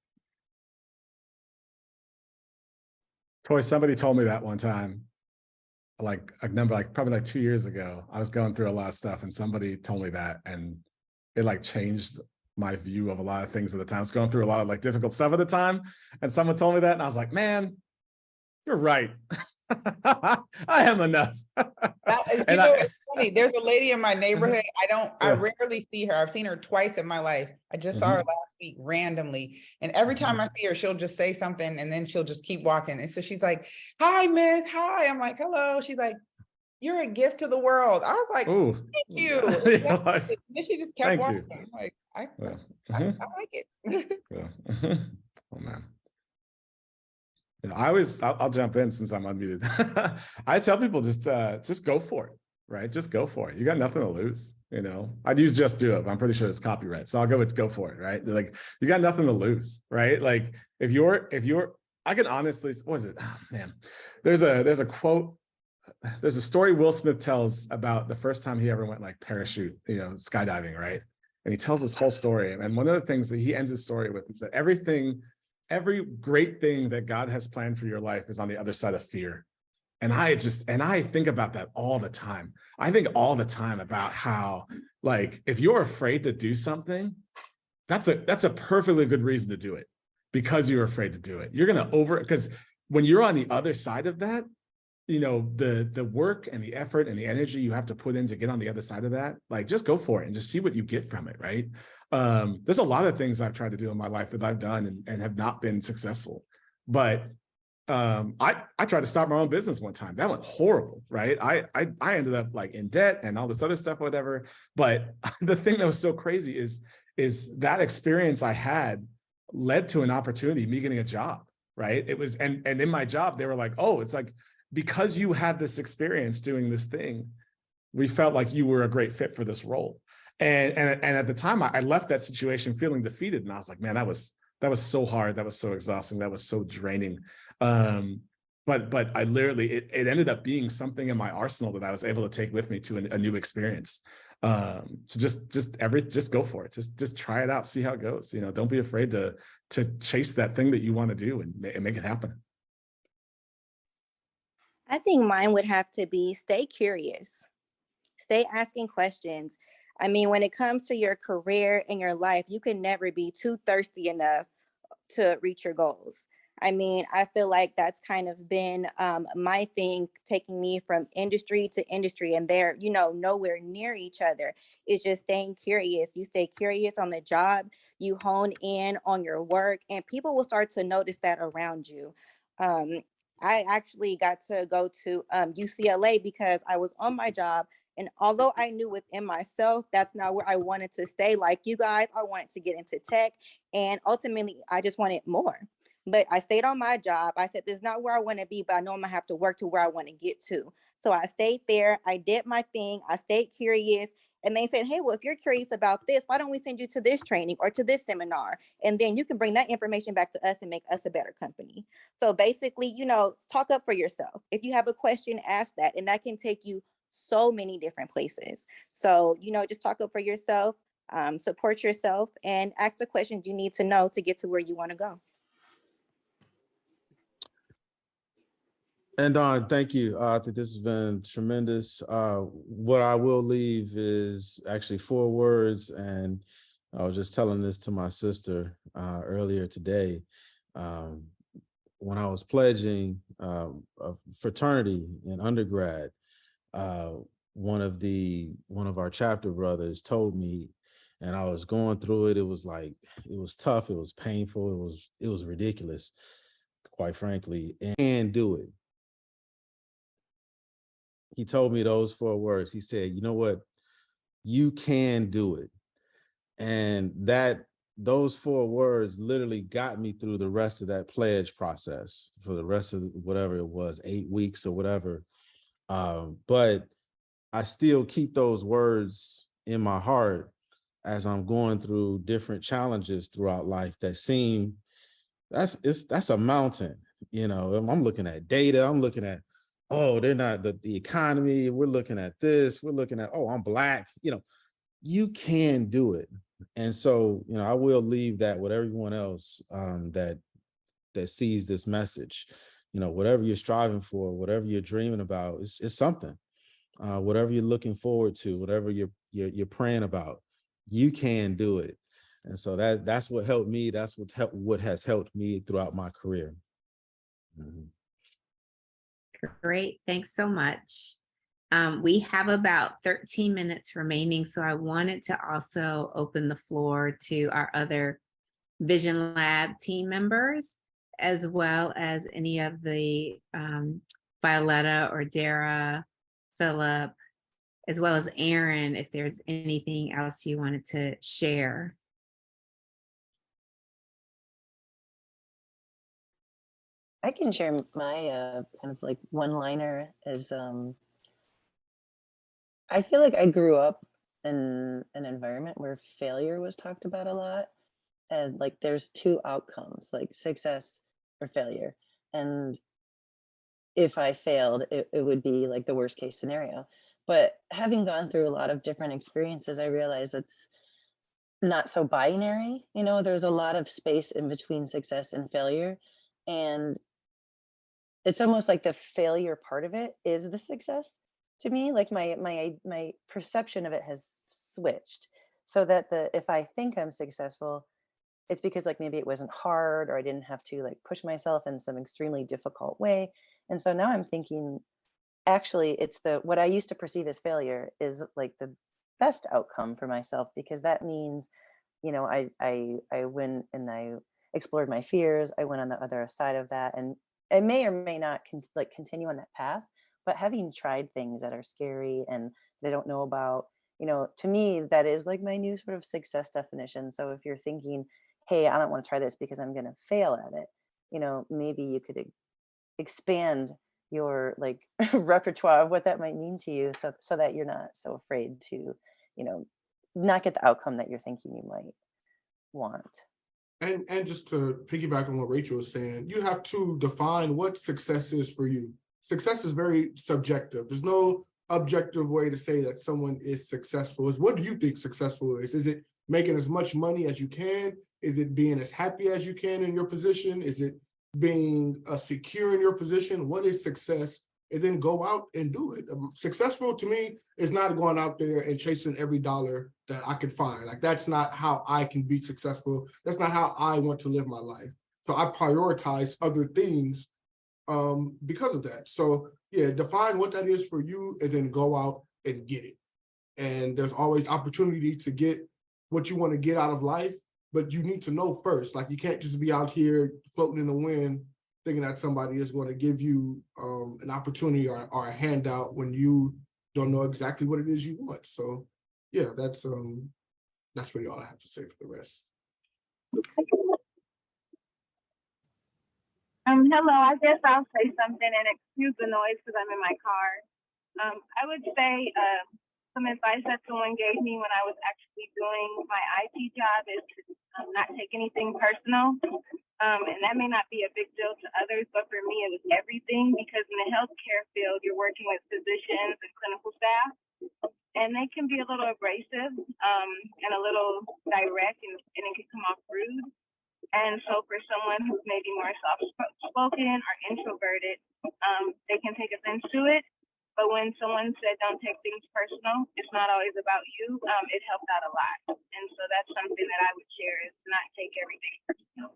Toy, somebody told me that one time, probably 2 years ago. I was going through a lot of stuff and somebody told me that, and it like changed my view of a lot of things at the time. I was going through a lot of like difficult stuff at the time, and someone told me that, and I was like, man, you're right. I am enough. It's funny. There's a lady in my neighborhood. I Yeah. rarely see her. I've seen her twice in my life. I just saw her last week randomly. And every time I see her, she'll just say something and then she'll just keep walking. And so she's like, hi, miss, hi. I'm like, hello. She's like, you're a gift to the world. I was like, ooh, thank you. yeah, like, And then she just kept walking. you. I'm like, I Yeah. like it. Yeah. Oh man. Yeah, I'll jump in since I'm unmuted. I tell people just go for it, right? Just go for it. You got nothing to lose, I'd use just do it, but I'm pretty sure it's copyright. So I'll go with go for it, right? Like, you got nothing to lose, right? Like if you're, I can honestly, what is it? Oh, man, there's a quote, there's a story Will Smith tells about the first time he ever went like parachute, skydiving, right? And he tells this whole story. And one of the things that he ends his story with is that every great thing that God has planned for your life is on the other side of fear. And I think about that all the time. I think all the time about how, like, if you're afraid to do something, that's a perfectly good reason to do it, because you're afraid to do it. You're going to because when you're on the other side of that, the work and the effort and the energy you have to put in to get on the other side of that, like, just go for it and just see what you get from it, right? There's a lot of things I've tried to do in my life that I've done and have not been successful. But I tried to start my own business one time. That went horrible, right? I ended up like in debt and all this other stuff, whatever. But the thing that was so crazy is that experience I had led to an opportunity, me getting a job, right? It was, and in my job, they were like, oh, it's like, because you had this experience doing this thing, we felt like you were a great fit for this role. And at the time, I left that situation feeling defeated, and I was like, man, that was so hard, that was so exhausting, that was so draining. But I literally, it ended up being something in my arsenal that I was able to take with me to a new experience. So just go for it. Just try it out, see how it goes. Don't be afraid to chase that thing that you want to do and make it happen. I think mine would have to be stay curious, stay asking questions. I mean, when it comes to your career and your life, you can never be too thirsty enough to reach your goals. I mean, I feel like that's kind of been my thing, taking me from industry to industry, and they're, nowhere near each other. It's just staying curious. You stay curious on the job, you hone in on your work, and people will start to notice that around you. I actually got to go to UCLA because I was on my job. And although I knew within myself, that's not where I wanted to stay. Like you guys, I wanted to get into tech. And ultimately, I just wanted more. But I stayed on my job. I said, this is not where I want to be, but I know I'm going to have to work to where I want to get to. So I stayed there. I did my thing. I stayed curious. And they said, hey, well, if you're curious about this, why don't we send you to this training or to this seminar? And then you can bring that information back to us and make us a better company. So basically, talk up for yourself. If you have a question, ask that. And that can take you so many different places. So, just talk up for yourself, support yourself, and ask the questions you need to know to get to where you want to go. And Don, thank you. I think this has been tremendous. What I will leave is actually 4 words, and I was just telling this to my sister earlier today. When I was pledging a fraternity in undergrad, one of our chapter brothers told me, and I was going through it. It was like, it was tough. It was painful. It was ridiculous, quite frankly. And do it. He told me those 4 words. He said, you know what? You can do it. And those 4 words literally got me through the rest of that pledge process for the rest of whatever it was, 8 weeks or whatever. But I still keep those words in my heart as I'm going through different challenges throughout life that seem, that's a mountain. I'm looking at data, I'm looking at, oh, they're not the economy, we're looking at this, we're looking at, oh, I'm Black, you can do it. And so, I will leave that with everyone else that sees this message. Whatever you're striving for, whatever you're dreaming about, it's something. Whatever you're looking forward to, whatever you're praying about, you can do it. And so that's what helped me. That's what has helped me throughout my career. Mhm. Great, thanks so much. We have about 13 minutes remaining, so I wanted to also open the floor to our other Vision Lab team members, as well as any of the Violetta or Dara, Philip, as well as Aaron, if there's anything else you wanted to share. I can share my kind of like one-liner as I feel like I grew up in an environment where failure was talked about a lot. And like there's 2 outcomes, like success or failure. And if I failed, it would be like the worst case scenario. But having gone through a lot of different experiences, I realized it's not so binary. There's a lot of space in between success and failure. And it's almost like the failure part of it is the success to me. Like my perception of it has switched, so that if I think I'm successful, it's because like maybe it wasn't hard, or I didn't have to like push myself in some extremely difficult way. And so now I'm thinking, actually, it's what I used to perceive as failure is like the best outcome for myself, because that means, I went and I explored my fears. I went on the other side of that, and I may or may not continue on that path. But having tried things that are scary and they don't know about, to me, that is like my new sort of success definition. So if you're thinking, hey, I don't want to try this because I'm going to fail at it, maybe you could expand your like repertoire of what that might mean to you, so that you're not so afraid to, not get the outcome that you're thinking you might want. And just to piggyback on what Rachel was saying, you have to define what success is for you. Success is very subjective. There's no objective way to say that someone is successful. Is what do you think successful is? Is it making as much money as you can? Is it being as happy as you can in your position? Is it being secure in your position? What is success? And then go out and do it. Successful to me is not going out there and chasing every dollar that I could find. Like, that's not how I can be successful. That's not how I want to live my life. So I prioritize other things because of that. So yeah, define what that is for you and then go out and get it. And there's always opportunity to get what you want to get out of life, but you need to know first. Like, you can't just be out here floating in the wind thinking that somebody is going to give you an opportunity or a handout when you don't know exactly what it is you want. So yeah, that's really all I have to say for the rest. Hello, I guess I'll say something, and excuse the noise because I'm in my car. I would say some advice that someone gave me when I was actually doing my IT job is to not take anything personal. And that may not be a big deal to others, but for me, it was everything, because in the healthcare field, you're working with physicians and clinical staff, and they can be a little abrasive and a little direct, and it can come off rude. And so for someone who's maybe more soft-spoken or introverted, they can take offense to it. But when someone said, don't take things personal, it's not always about you, it helped out a lot. And so that's something that I would share, is to not take everything personal.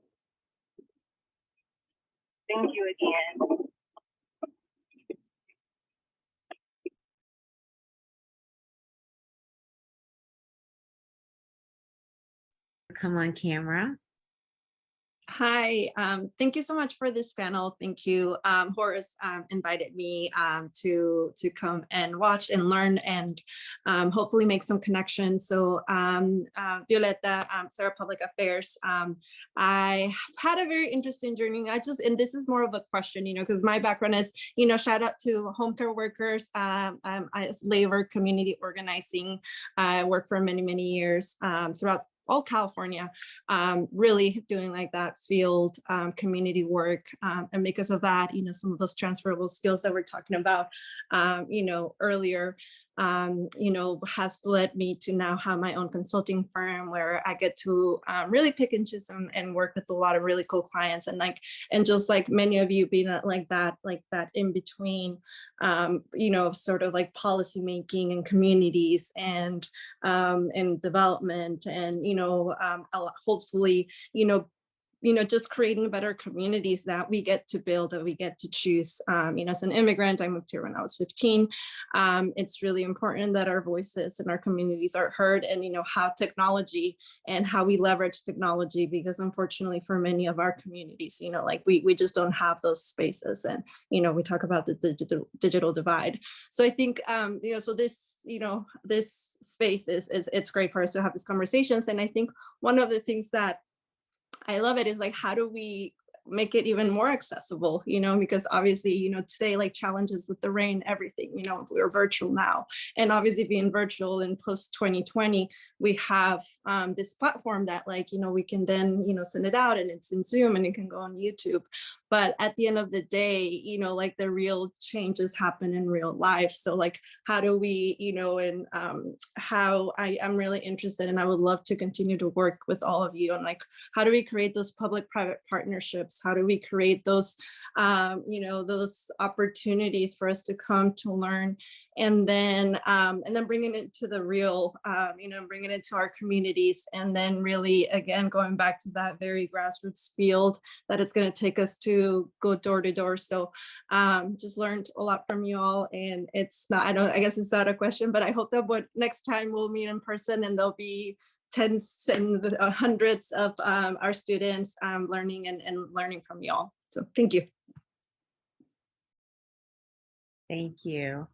Thank you again. come on camera. Hi, thank you so much for this panel. Thank you. Horace invited me to come and watch and learn and hopefully make some connections. So Violeta, Sarah Public Affairs, I have had a very interesting journey. And this is more of a question, because my background is, shout out to home care workers, labor community organizing. I worked for many, many years throughout all California, really doing like that field community work. And because of that, some of those transferable skills that we're talking about, earlier, has led me to now have my own consulting firm where I get to really pick and choose and work with a lot of really cool clients, and just like many of you being like that in between, sort of like policy making and communities and development and hopefully just creating better communities that we get to build, that we get to choose. As an immigrant, I moved here when I was 15. It's really important that our voices and our communities are heard, and how technology and how we leverage technology, because unfortunately for many of our communities, we just don't have those spaces, and we talk about the digital divide. So I think so this space it's great for us to have these conversations. And I think one of the things that I love it is like, how do we make it even more accessible, because obviously, today, like challenges with the rain, everything, we're virtual now. And obviously being virtual in post 2020, we have this platform that we can then, send it out, and it's in Zoom and it can go on YouTube. But at the end of the day, the real changes happen in real life. So how do we, and how I'm really interested, and I would love to continue to work with all of you on how do we create those public-private partnerships? How do we create those, those opportunities for us to come to learn, and then bringing it to the real, bringing it to our communities, and then really, again, going back to that very grassroots field that it's going to take us to go door to door. So just learned a lot from you all, and it's not, I guess it's not a question, but I hope that next time we'll meet in person and there'll be tens and hundreds of our students learning and learning from you all. So thank you. Thank you.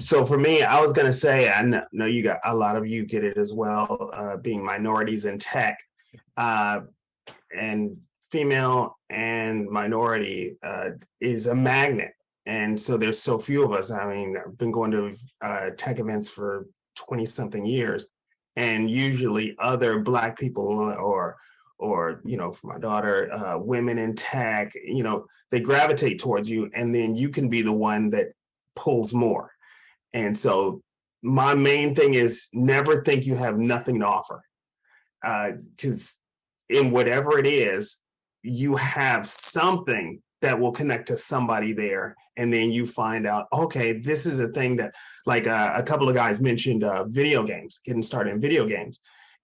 So for me, I was going to say, I know you got a lot of you get it as well, being minorities in tech, and female and minority is a magnet. And so there's so few of us. I mean, I've been going to tech events for 20 something years, and usually other Black people or for my daughter, women in tech, they gravitate towards you, and then you can be the one that pulls more. And so my main thing is never think you have nothing to offer, because in whatever it is, you have something that will connect to somebody there. And then you find out, okay, this is a thing that, like a couple of guys mentioned video games, getting started in video games.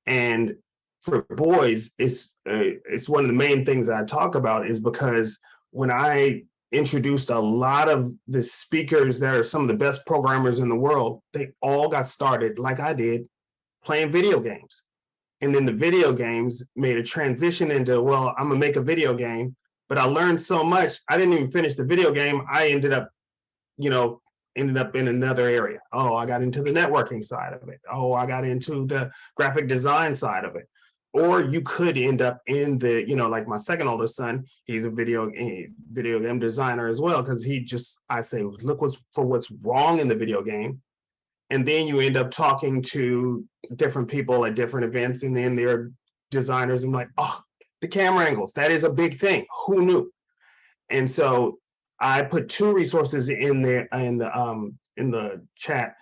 And for boys, it's one of the main things I talk about, is because when I introduced a lot of the speakers that are some of the best programmers in the world, they all got started like I did, playing video games. And then the video games made a transition into, well, I'm gonna make a video game, but I learned so much, I didn't even finish the video game. I ended up in another area. Oh, I got into the networking side of it. Oh, I got into the graphic design side of it. Or you could end up in the, like my second oldest son, he's a video game designer as well, because I say, look what's wrong in the video game. And then you end up talking to different people at different events, and then they're designers. I'm like, oh, the camera angles, that is a big thing. Who knew? And so I put 2 resources in there in the chat.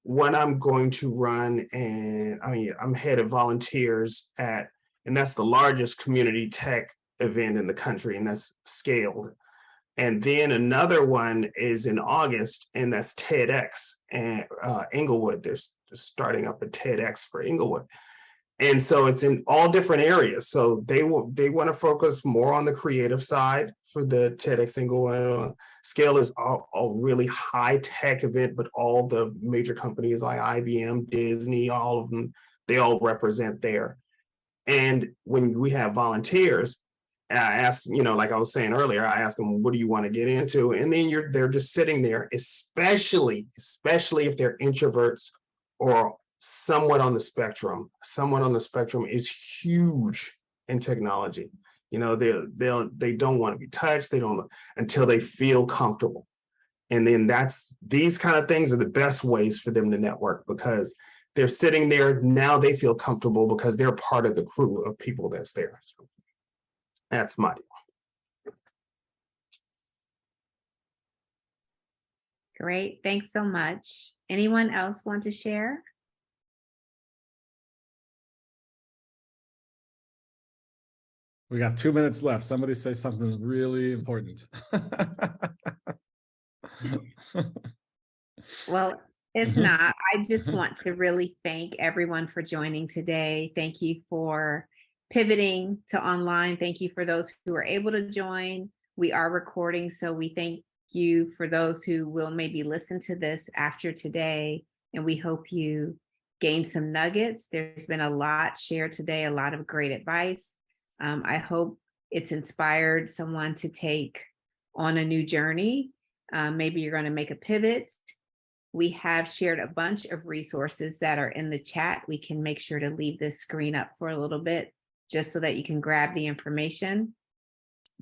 One I'm going to run, and I'm head of volunteers and that's the largest community tech event in the country, and that's scaled. And then another one is in August, and that's TEDx and Inglewood. They're starting up a TEDx for Inglewood. And so it's in all different areas. So they want to focus more on the creative side for the TEDx Inglewood Scale is a really high tech event, but all the major companies like IBM, Disney, all of them, they all represent there. And when we have volunteers, I asked, like I was saying earlier, I asked them, what do you want to get into? And then they're just sitting there, especially if they're introverts or somewhat on the spectrum. Someone on the spectrum is huge in technology. They don't want to be touched. They don't until they feel comfortable. And then these kind of things are the best ways for them to network, because they're sitting there, now they feel comfortable because they're part of the crew of people that's there. So that's my deal. Great, thanks so much. Anyone else want to share? We got 2 minutes left. Somebody say something really important. Well, if not, I just want to really thank everyone for joining today. Thank you for pivoting to online. Thank you for those who are able to join. We are recording, so we thank you for those who will maybe listen to this after today, and we hope you gain some nuggets. There's been a lot shared today, a lot of great advice. I hope it's inspired someone to take on a new journey. Maybe you're going to make a pivot. We have shared a bunch of resources that are in the chat. We can make sure to leave this screen up for a little bit just so that you can grab the information.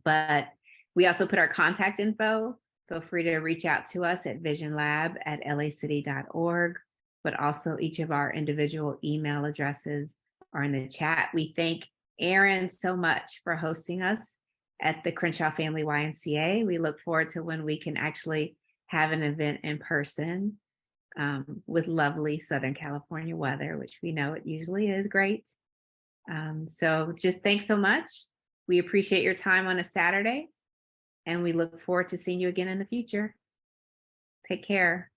But we also put our contact info. Feel free to reach out to us at visionlab@lacity.org, but also each of our individual email addresses are in the chat. We thank Aaron so much for hosting us at the Crenshaw Family YMCA. We look forward to when we can actually have an event in person with lovely Southern California weather, which we know it usually is great. So just thanks so much. We appreciate your time on a Saturday, and we look forward to seeing you again in the future. Take care.